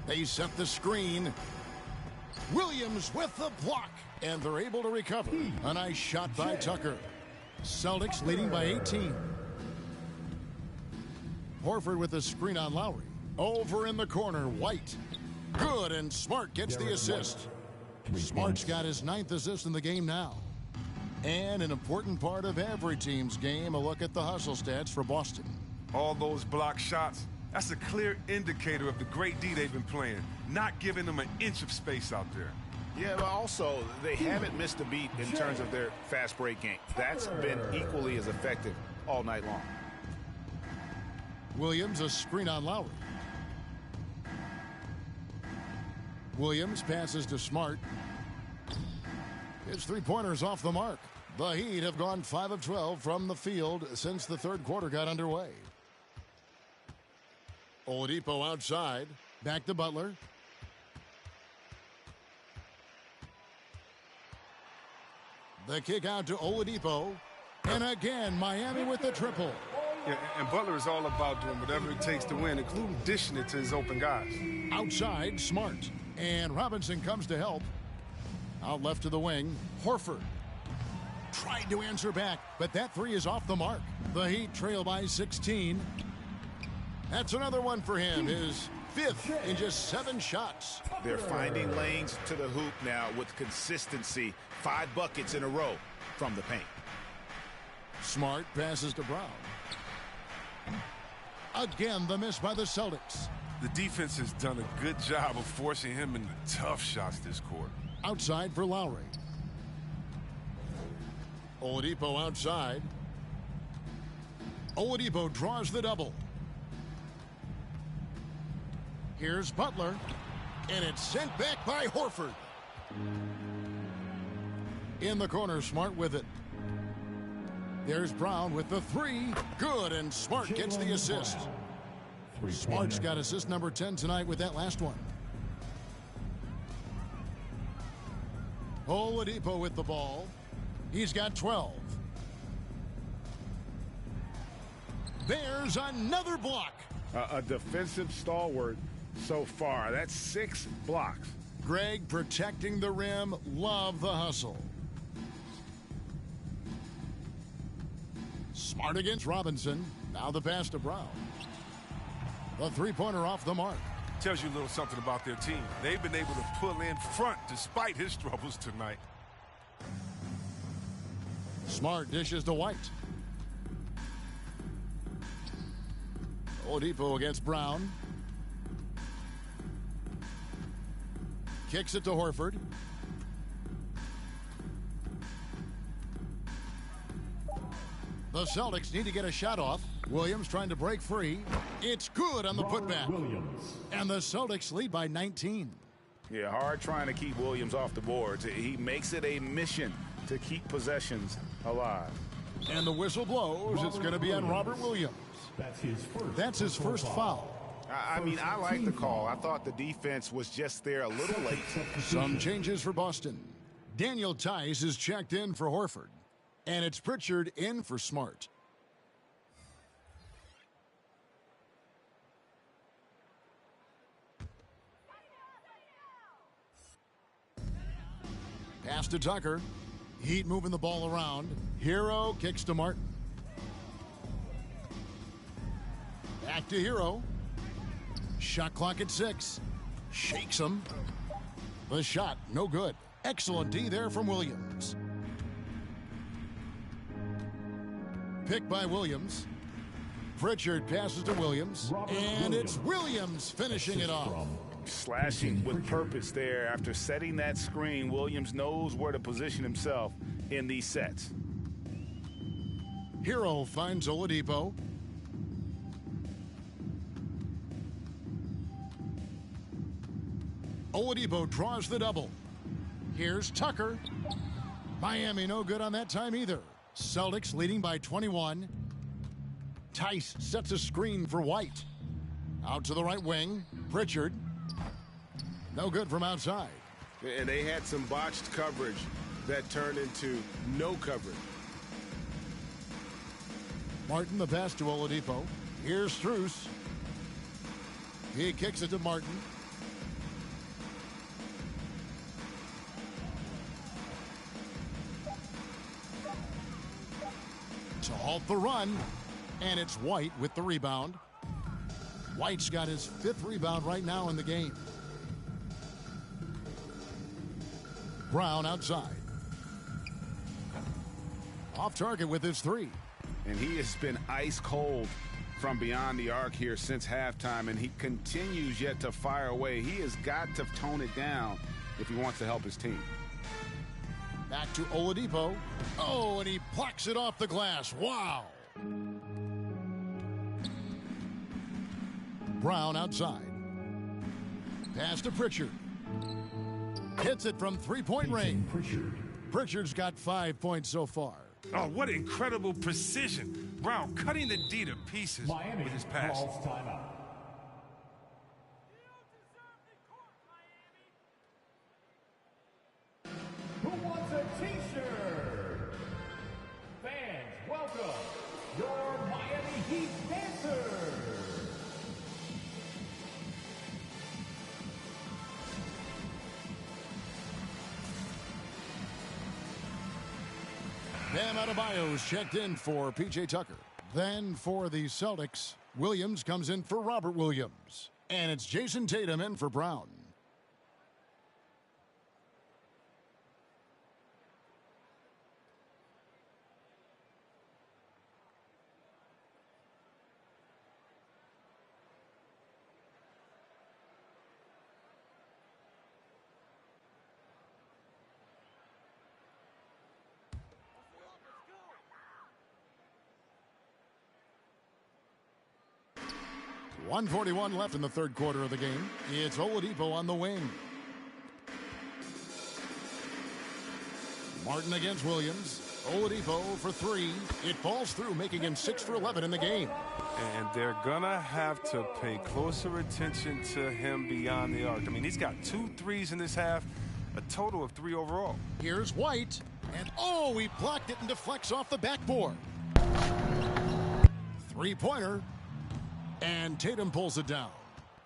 They set the screen. Williams with the block. And they're able to recover. A nice shot by Tucker. Celtics leading by 18. Horford with the screen on Lowry. Over in the corner, White. Good, and Smart gets the assist. Smart's got his 9th assist in the game now. And an important part of every team's game, a look at the hustle stats for Boston. All those block shots, that's a clear indicator of the great D they've been playing, not giving them an inch of space out there. Yeah, but also, they haven't missed a beat in terms of their fast break game. That's been equally as effective all night long. Williams, a screen on Lowry. Williams passes to Smart. His three-pointer's off the mark. The Heat have gone 5 of 12 from the field since the third quarter got underway. Oladipo outside. Back to Butler. The kick out to Oladipo. And again, Miami with the triple. Yeah, and Butler is all about doing whatever it takes to win, including dishing it to his open guys. Outside, Smart. And Robinson comes to help. Out left to the wing, Horford. Tried to answer back, but that three is off the mark. The Heat trail by 16. That's another one for him. His fifth in just 7 shots. They're finding lanes to the hoop now with consistency. 5 buckets in a row from the paint. Smart passes to Brown. Again, the miss by the Celtics. The defense has done a good job of forcing him into tough shots this quarter. Outside for Lowry. Oladipo outside. Oladipo draws the double. Here's Butler. And it's sent back by Horford. In the corner, Smart with it. There's Brown with the three. Good, and Smart gets the assist. Smart's got assist number 10 tonight with that last one. Oladipo with the ball. He's got 12. There's another block. A defensive stalwart so far. That's 6 blocks. Greg protecting the rim. Love the hustle. Smart against Robinson. Now the pass to Brown. The three-pointer off the mark. Tells you a little something about their team. They've been able to pull in front despite his troubles tonight. Smart dishes to White. Oladipo against Brown. Kicks it to Horford. The Celtics need to get a shot off. Williams trying to break free. It's good on the putback. And the Celtics lead by 19. Yeah, hard trying to keep Williams off the boards. He makes it a mission to keep possessions alive. And the whistle blows. It's going to be on Robert Williams. That's his first foul. I mean, I like the call. I thought the defense was just there a little late. Some changes for Boston. Daniel Tice is checked in for Horford. And it's Pritchard in for Smart. Pass to Tucker. Heat moving the ball around. Hero kicks to Martin. Back to Hero. Shot clock at 6. Shakes him. The shot, no good. Excellent D there from Williams. Pick by Williams. Pritchard passes to Williams. And it's Williams finishing it off. Slashing with purpose there. After setting that screen, Williams knows where to position himself in these sets. Hero finds Oladipo. Oladipo draws the double. Here's Tucker. Miami no good on that time either. Celtics leading by 21. Tice sets a screen for White. Out to the right wing. Pritchard. No good from outside. And they had some botched coverage that turned into no coverage. Martin the pass to Oladipo. Here's Strus. He kicks it to Martin. To halt the run. And it's White with the rebound. White's got his 5th rebound right now in the game. Brown outside. Off target with his 3. And he has been ice cold from beyond the arc here since halftime, and he continues yet to fire away. He has got to tone it down if he wants to help his team. Back to Oladipo. Oh, and he plucks it off the glass. Wow. Brown outside. Pass to Pritchard. Hits it from three-point range. Pritchard's got 5 points so far. Oh, what incredible precision. Brown cutting the D to pieces with his pass. Who wants a t-shirt? Fans, welcome your Miami Heat dancers. Bam Adebayo's checked in for P.J. Tucker. Then for the Celtics, Williams comes in for Robert Williams. And it's Jason Tatum in for Brown. .141 left in the third quarter of the game. It's Oladipo on the wing. Martin against Williams. Oladipo for three. It falls through, making him 6 for 11 in the game. And they're going to have to pay closer attention to him beyond the arc. I mean, he's got 2 threes in this half, a total of 3 overall. Here's White. And oh, he blocked it and deflects off the backboard. Three-pointer. And Tatum pulls it down.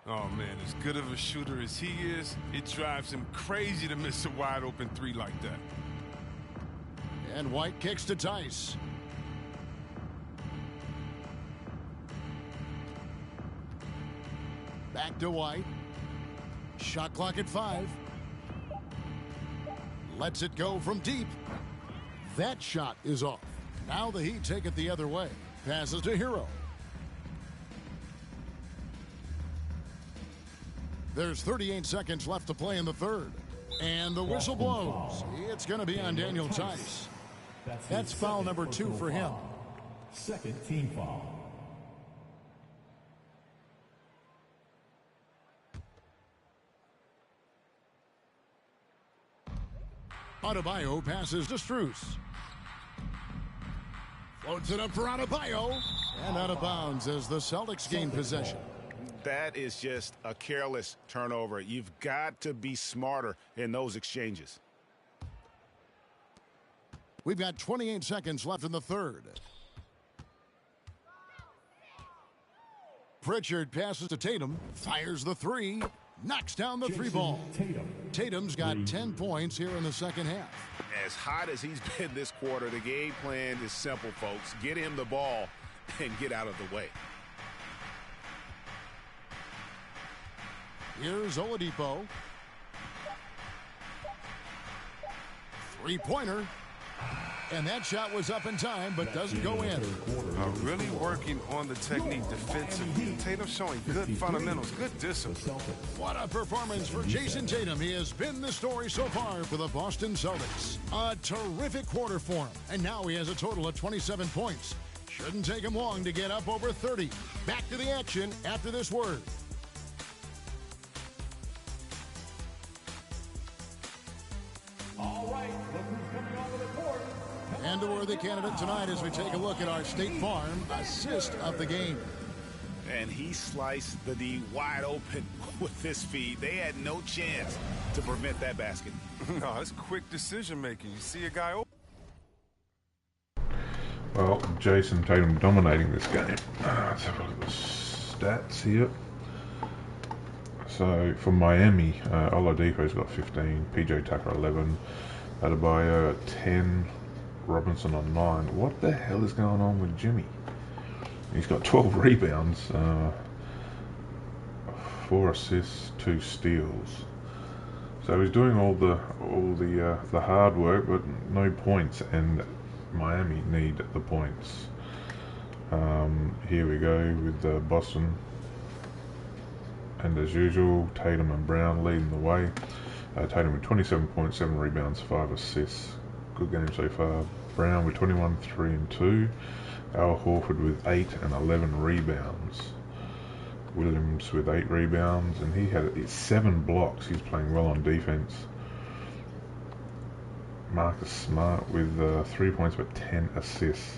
Oh, man, as good of a shooter as he is, it drives him crazy to miss a wide-open 3 like that. And White kicks to Tice. Back to White. Shot clock at 5. Lets it go from deep. That shot is off. Now the Heat take it the other way. Passes to Hero. There's 38 seconds left to play in the third. And the whistle blows. It's going to be on Daniel Tice. That's foul number 2 for him. Second team foul. Adebayo passes to Strus. Floats it up for Adebayo. And out of bounds as the Celtics gain possession. That is just a careless turnover. You've got to be smarter in those exchanges. We've got 28 seconds left in the third. Pritchard passes to Tatum, fires the 3, knocks down the 3 ball. Tatum's got 10 points here in the second half. As hot as he's been this quarter, the game plan is simple, folks. Get him the ball and get out of the way. Here's Oladipo. Three-pointer. And that shot was up in time, but doesn't go in. Really working on the technique defensively. Tatum showing good fundamentals, good discipline. What a performance for Jason Tatum. He has been the story so far for the Boston Celtics. A terrific quarter for him. And now he has a total of 27 points. Shouldn't take him long to get up over 30. Back to the action after this word. All right, look who's coming onto the court. And a worthy candidate tonight as we take a look at our State Farm assist of the game. And he sliced the D wide open with his feet. They had no chance to prevent that basket. No, it's quick decision making. You see a guy open. Well, Jason Tatum dominating this game. Let's have a look at the stats here. So for Miami, Oladipo's got 15, PJ Tucker 11, Adebayo at 10, Robinson on 9. What the hell is going on with Jimmy? He's got 12 rebounds, 4 assists, 2 steals. So he's doing all the hard work, but no points, and Miami need the points. Here we go with Boston. And as usual, Tatum and Brown leading the way. Tatum with 27.7 rebounds, 5 assists. Good game so far. Brown with 21, 3 and 2. Al Horford with 8 and 11 rebounds. Williams with 8 rebounds, and he had 7 blocks. He's playing well on defense. Marcus Smart with 3 points but 10 assists.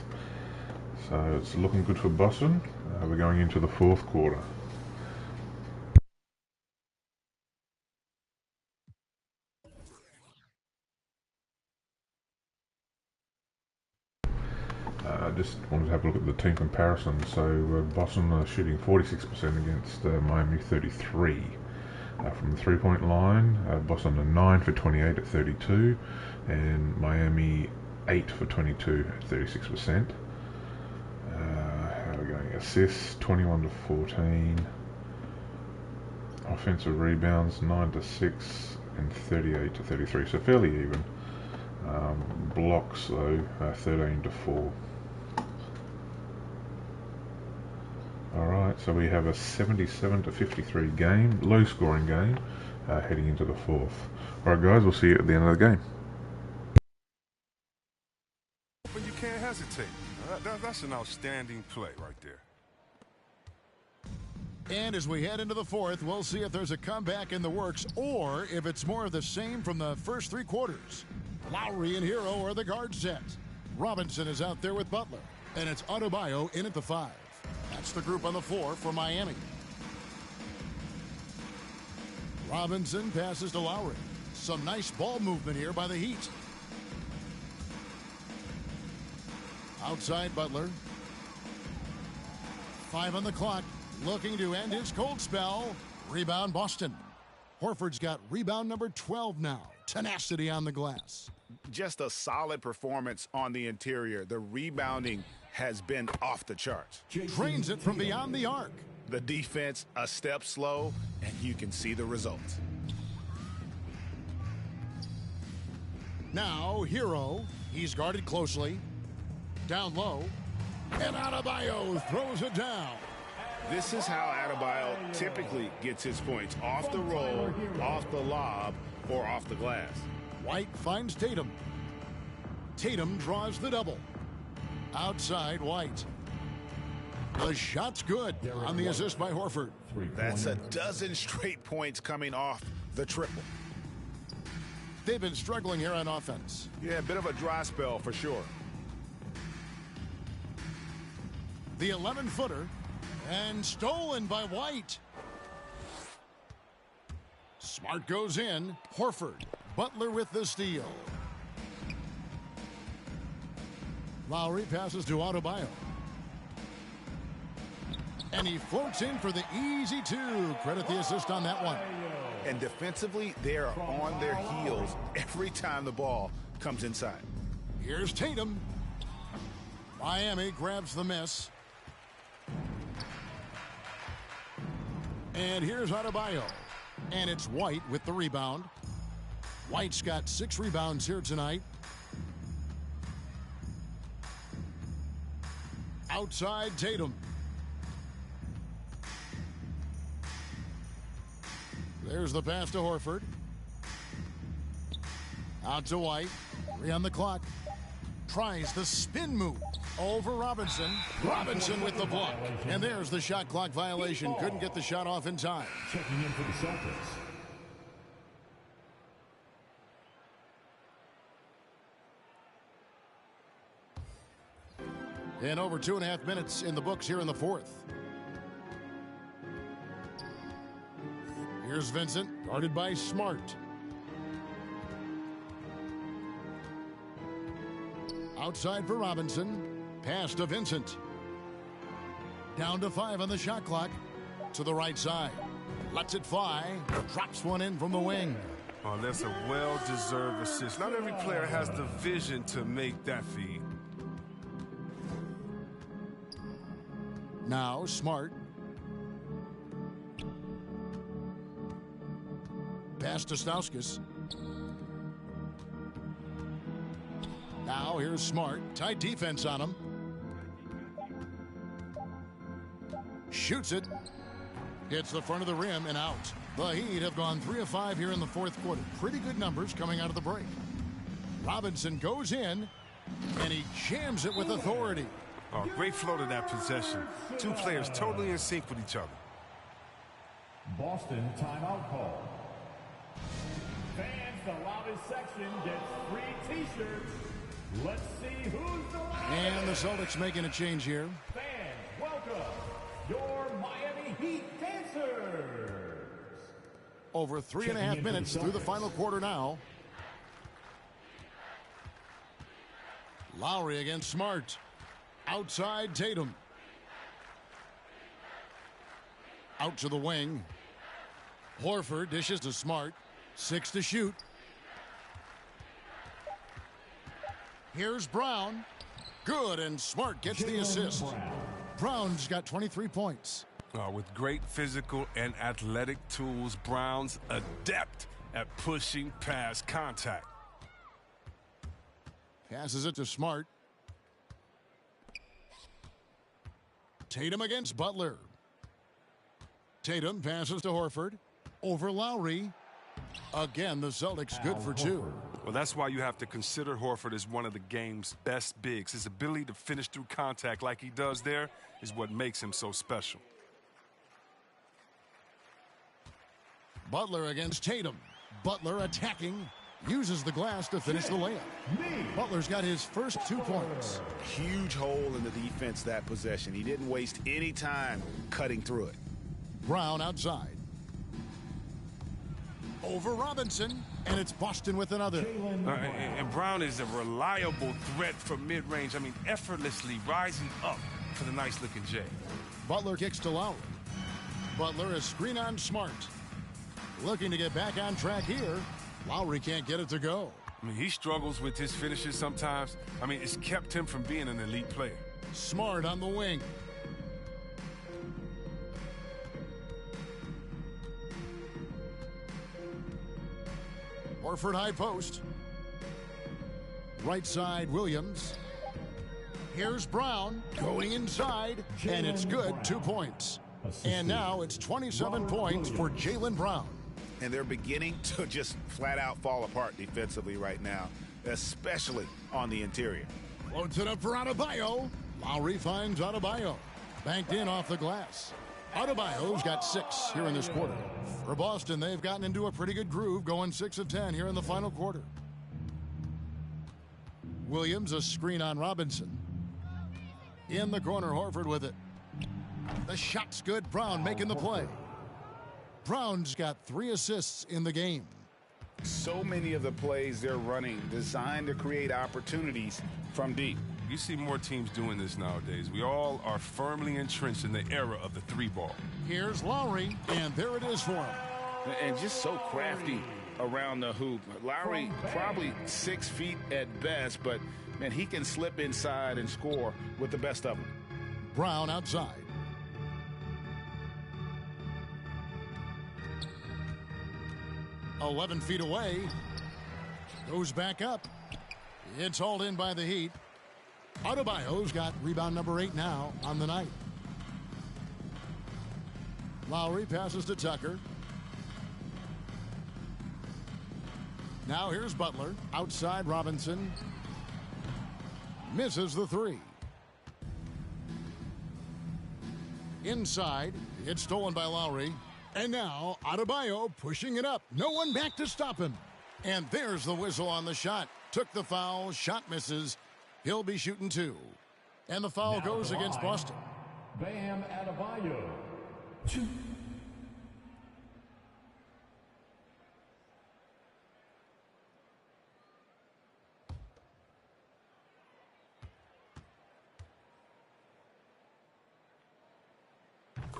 So it's looking good for Boston. We're going into the fourth quarter. I just wanted to have a look at the team comparison. So Boston are shooting 46% against Miami 33. From the 3-point line, Boston are 9 for 28 at 32, and Miami 8 for 22 at 36%. How are we going? Assists 21 to 14. Offensive rebounds 9 to 6 and 38 to 33, so fairly even. Blocks though 13 to 4. Alright, so we have a 77 to 53 game, low scoring game, heading into the fourth. Alright guys, we'll see you at the end of the game. But you can't hesitate. That's an outstanding play right there. And as we head into the fourth, we'll see if there's a comeback in the works or if it's more of the same from the first 3 quarters. Lowry and Hero are the guard set. Robinson is out there with Butler, and it's Adebayo in at the 5. That's the group on the floor for Miami. Robinson passes to Lowry. Some nice ball movement here by the Heat. Outside Butler. 5 on the clock. Looking to end his cold spell. Rebound Boston. Horford's got rebound number 12 now. Tenacity on the glass. Just a solid performance on the interior. The rebounding has been off the charts. Drains it from beyond the arc. The defense a step slow, and you can see the results. Now Hero. He's guarded closely. Down low. And Adebayo throws it down. This is how Adebayo typically gets his points. Off the roll, off the lob, or off the glass. White finds Tatum. Tatum draws the double. Outside White. The shot's good on the assist by Horford. That's a dozen straight points coming off the triple. They've been struggling here on offense. Yeah, a bit of a dry spell for sure. The 11-footer and stolen by White. Smart goes in. Horford. Butler with the steal. Lowry passes to Adebayo. And he floats in for the easy 2. Credit the assist on that one. And defensively, they are on their heels every time the ball comes inside. Here's Tatum. Miami grabs the miss. And here's Adebayo. And it's White with the rebound. White's got 6 rebounds here tonight. Outside Tatum. There's the pass to Horford. Out to White. 3 on the clock. Tries the spin move over Robinson. Robinson with the block. And there's the shot clock violation. Couldn't get the shot off in time. Checking in for the Celtics. And over 2.5 minutes in the books here in the fourth. Here's Vincent, guarded by Smart. Outside for Robinson. Pass to Vincent. Down to 5 on the shot clock. To the right side. Lets it fly. Drops one in from the wing. Oh, that's a well-deserved assist. Not every player has the vision to make that feed. Now Smart. Pass to Stauskas. Now here's Smart. Tight defense on him. Shoots it. Hits the front of the rim and out. The Heat have gone 3 of 5 here in the fourth quarter. Pretty good numbers coming out of the break. Robinson goes in, and he jams it with authority. Oh, great flow to that possession. 2 players totally in sync with each other. Boston timeout call. Fans, the loudest section gets free T-shirts. Let's see who's the loudest. And the Celtics making a change here. Fans, welcome your Miami Heat dancers. Over 3.5 minutes through the final quarter now. Lowry against Smart. Outside Tatum. Out to the wing. Horford dishes to Smart. 6 to shoot. Here's Brown. Good, and Smart gets the assist. Brown's got 23 points. With great physical and athletic tools, Brown's adept at pushing past contact. Passes it to Smart. Tatum against Butler. Tatum passes to Horford. Over Lowry. Again, the Celtics good for 2. Well, that's why you have to consider Horford as one of the game's best bigs. His ability to finish through contact like he does there is what makes him so special. Butler against Tatum. Butler attacking. Uses the glass to finish the layup. Butler's got his first 2 points. Huge hole in the defense that possession. He didn't waste any time cutting through it. Brown outside. Over Robinson, and it's Boston with another. And Brown is a reliable threat from mid-range. I mean, effortlessly rising up for the nice-looking J. Butler kicks to Lowry. Butler is screen on Smart. Looking to get back on track here. Lowry can't get it to go. I mean, he struggles with his finishes sometimes. I mean, it's kept him from being an elite player. Smart on the wing. Horford high post. Right side, Williams. Here's Brown going inside, and it's good. 2 points. And now it's 27 points for Jaylen Brown. And they're beginning to just flat out fall apart defensively right now, especially on the interior. Floats it up for Adebayo. Lowry finds Adebayo. Banked in off the glass. Adebayo's got 6 here in this quarter. For Boston, they've gotten into a pretty good groove, going 6 of 10 here in the final quarter. Williams, a screen on Robinson. In the corner, Horford with it. The shot's good. Brown making the play. Brown's got 3 assists in the game. So many of the plays they're running designed to create opportunities from deep. You see more teams doing this nowadays. We all are firmly entrenched in the era of the 3-ball. Here's Lowry, and there it is for him. And just so crafty around the hoop. Lowry probably 6 feet at best, but, man, he can slip inside and score with the best of them. Brown outside. "11 feet away. Goes back up. It's hauled in by the Heat. Adebayo's got rebound number 8 now on the night. Lowry passes to Tucker. Now here's Butler. Outside Robinson. Misses the 3. Inside. It's stolen by Lowry. And now Adebayo pushing it up. No one back to stop him. And there's the whistle on the shot. Took the foul. Shot misses. He'll be shooting 2. And the foul goes against Boston. Bam Adebayo. 2.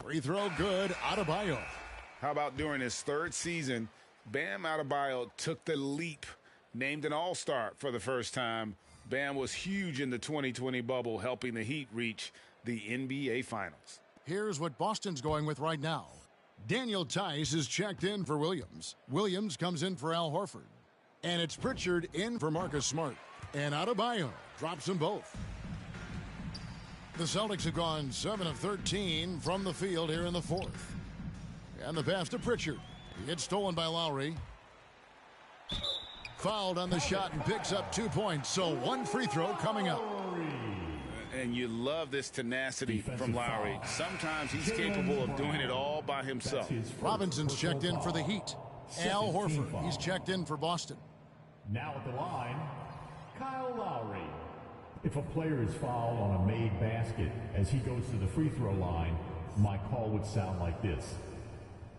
Free throw good. Adebayo. How about during his 3rd season, Bam Adebayo took the leap, named an all-star for the first time. Bam was huge in the 2020 bubble, helping the Heat reach the NBA Finals. Here's what Boston's going with right now. Daniel Tice is checked in for Williams. Williams comes in for Al Horford. And it's Pritchard in for Marcus Smart. And Adebayo drops them both. The Celtics have gone 7 of 13 from the field here in the 4th. And the pass to Pritchard. It's stolen by Lowry. Fouled on the shot and picks up 2 points. So 1 free throw coming up. And you love this tenacity from Lowry. Sometimes he's capable of doing it all by himself. Robinson's checked in for the Heat. Al Horford, he's checked in for Boston. Now at the line, Kyle Lowry. If a player is fouled on a made basket as he goes to the free throw line, my call would sound like this.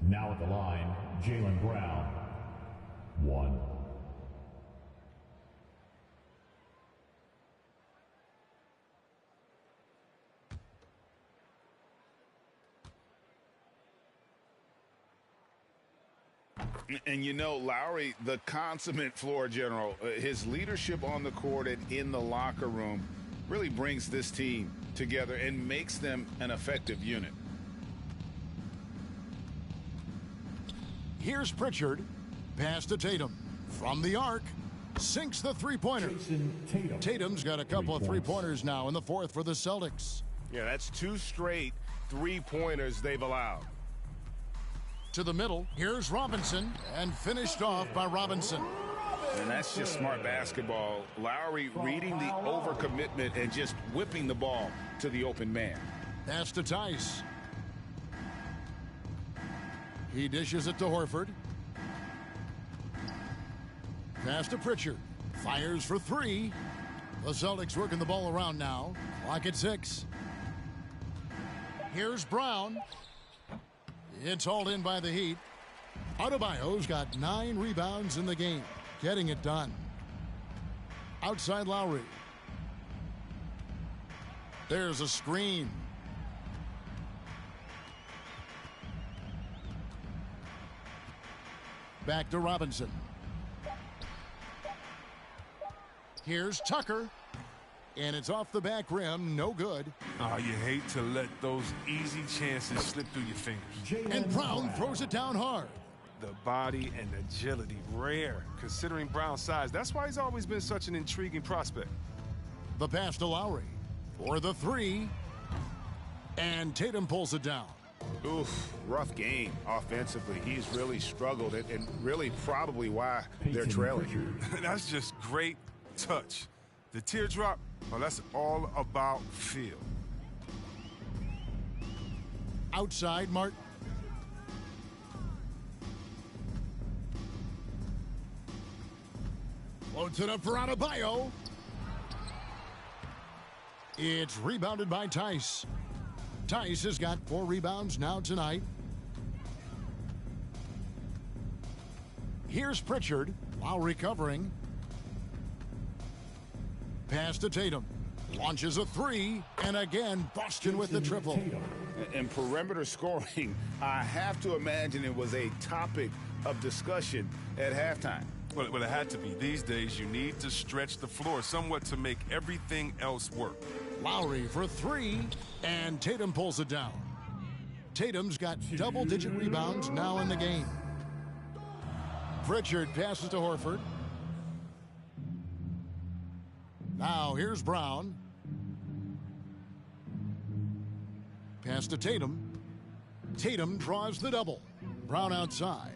Now at the line, Jaylen Brown. 1. And you know, Lowry, the consummate floor general, his leadership on the court and in the locker room really brings this team together and makes them an effective unit. Here's Pritchard. Pass to Tatum. From the arc. Sinks the three-pointer. Tatum's got a couple of three-pointers now in the fourth for the Celtics. Yeah, that's 2 straight three-pointers they've allowed. To the middle, here's Robinson, and finished off by Robinson. And that's just smart basketball. Lowry reading the overcommitment and just whipping the ball to the open man. Pass to Tice. He dishes it to Horford. Pass to Pritchard. Fires for 3. The Celtics working the ball around now. Clock at 6. Here's Brown. It's hauled in by the Heat. Adebayo's got 9 rebounds in the game. Getting it done. Outside Lowry. There's a screen. Back to Robinson. Here's Tucker. And it's off the back rim. No good. Oh, you hate to let those easy chances slip through your fingers. And Brown throws it down hard. The body and agility, rare considering Brown's size. That's why he's always been such an intriguing prospect. The pass to Lowry for the 3. And Tatum pulls it down. Oof, rough game offensively. He's really struggled and really probably why they're trailing. That's just great touch. The teardrop, well, that's all about feel. Outside, Martin. Floats it up for Adebayo. It's rebounded by Tice. Tice has got 4 rebounds now tonight. Here's Pritchard while recovering. Pass to Tatum. Launches a 3. And again, Boston with the triple. And perimeter scoring, I have to imagine it was a topic of discussion at halftime. Well, it had to be. These days, you need to stretch the floor somewhat to make everything else work. Lowry for 3, and Tatum pulls it down. Tatum's got double-digit rebounds now in the game. Pritchard passes to Horford. Now here's Brown. Pass to Tatum. Tatum draws the double. Brown outside.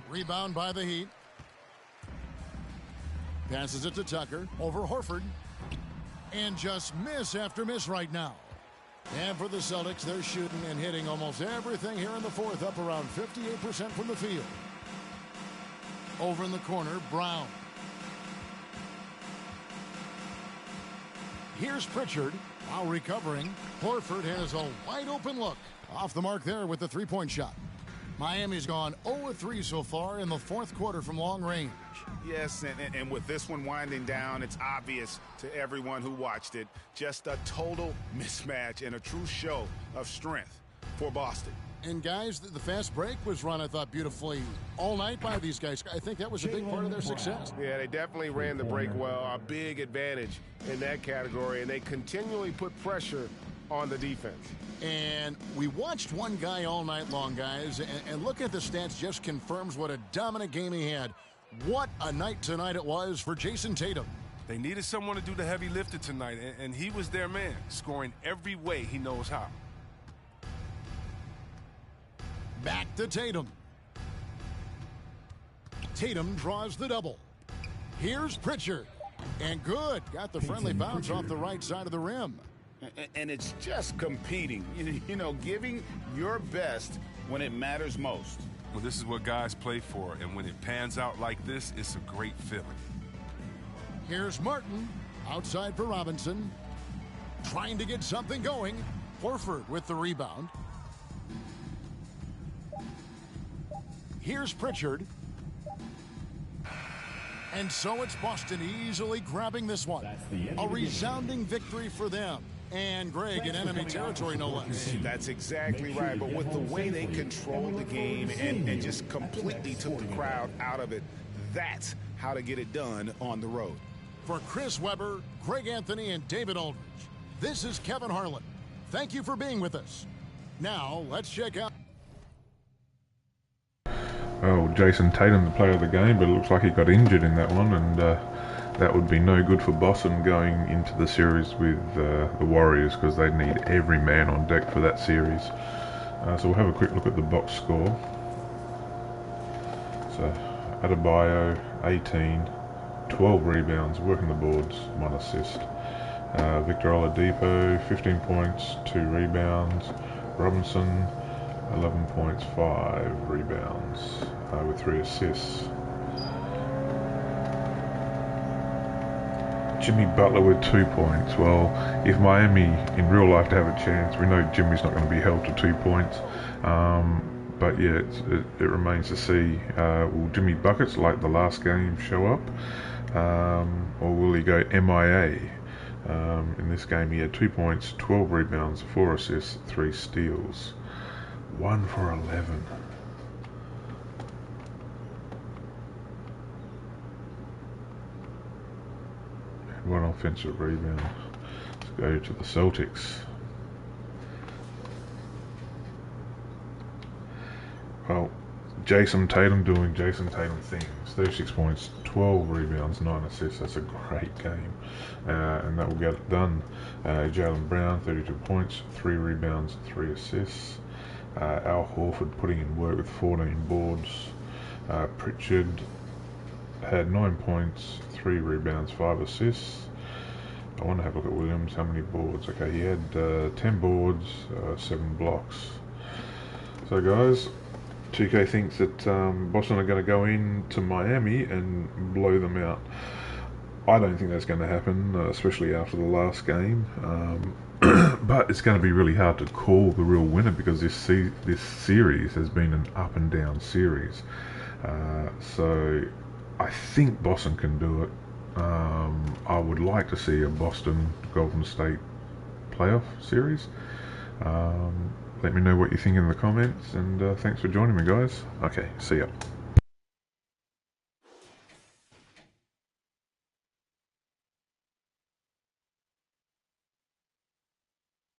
Rebound by the Heat. Passes it to Tucker. Over Horford. And just miss after miss right now. And for the Celtics, they're shooting and hitting almost everything here in the fourth, up around 58% from the field. Over in the corner, Brown. Here's Pritchard. While recovering, Horford has a wide open look. Off the mark there with the three-point shot. Miami's gone 0-3 so far in the fourth quarter from long range. Yes, and with this one winding down, it's obvious to everyone who watched it. Just a total mismatch and a true show of strength for Boston. And guys, the fast break was run, I thought, beautifully all night by these guys. I think that was a big part of their success. Yeah, they definitely ran the break well. A big advantage in that category, and they continually put pressure on the defense. And we watched one guy all night long, guys, and look at the stats just confirms what a dominant game he had. What a night tonight it was for Jason Tatum. They needed someone to do the heavy lifting tonight, and he was their man, scoring every way he knows how. Back to Tatum. Tatum draws the double. Here's Pritchard. And good. Got the friendly bounce off the right side of the rim. And it's just competing, you know, giving your best when it matters most. Well, this is what guys play for, and when it pans out like this, it's a great feeling. Here's Martin, outside for Robinson. Trying to get something going. Horford with the rebound. Here's Pritchard. And so it's Boston easily grabbing this one. A resounding victory for them. And Greg in enemy territory, no less. That's exactly right. But with the way they controlled the game and just completely took the crowd out of it, that's how to get it done on the road. For Chris Webber, Greg Anthony, and David Aldridge, this is Kevin Harlan. Thank you for being with us. Now, let's check out. Oh, Jason Tatum, the player of the game, but it looks like he got injured in that one, and that would be no good for Boston going into the series with the Warriors, because they need every man on deck for that series. So we'll have a quick look at the box score. So Adebayo, 18, 12 rebounds, working the boards, 1 assist. Victor Oladipo, 15 points, 2 rebounds. Robinson, 11 points, 5 rebounds, with 3 assists. Jimmy Butler with 2 points. Well, if Miami in real life to have a chance, we know Jimmy's not going to be held to 2 points. But yeah, it remains to see. Will Jimmy Buckets, like the last game, show up? Or will he go MIA? In this game he had 2 points, 12 rebounds, 4 assists, 3 steals. 1 for 11. And 1 offensive rebound. Let's go to the Celtics. Well, Jason Tatum doing Jason Tatum things. 36 points, 12 rebounds, 9 assists. That's a great game. And that will get it done. Jaylen Brown, 32 points, 3 rebounds, 3 assists. Al Horford putting in work with 14 boards. Pritchard had 9 points, 3 rebounds, 5 assists. I want to have a look at Williams. How many boards? Okay, he had 10 boards, 7 blocks. So guys, 2K thinks that Boston are going to go into Miami and blow them out. I don't think that's going to happen, especially after the last game. But it's going to be really hard to call the real winner, because this series has been an up and down series. So I think Boston can do it. I would like to see a Boston Golden State playoff series. Let me know what you think in the comments, and thanks for joining me, guys. Okay, see ya.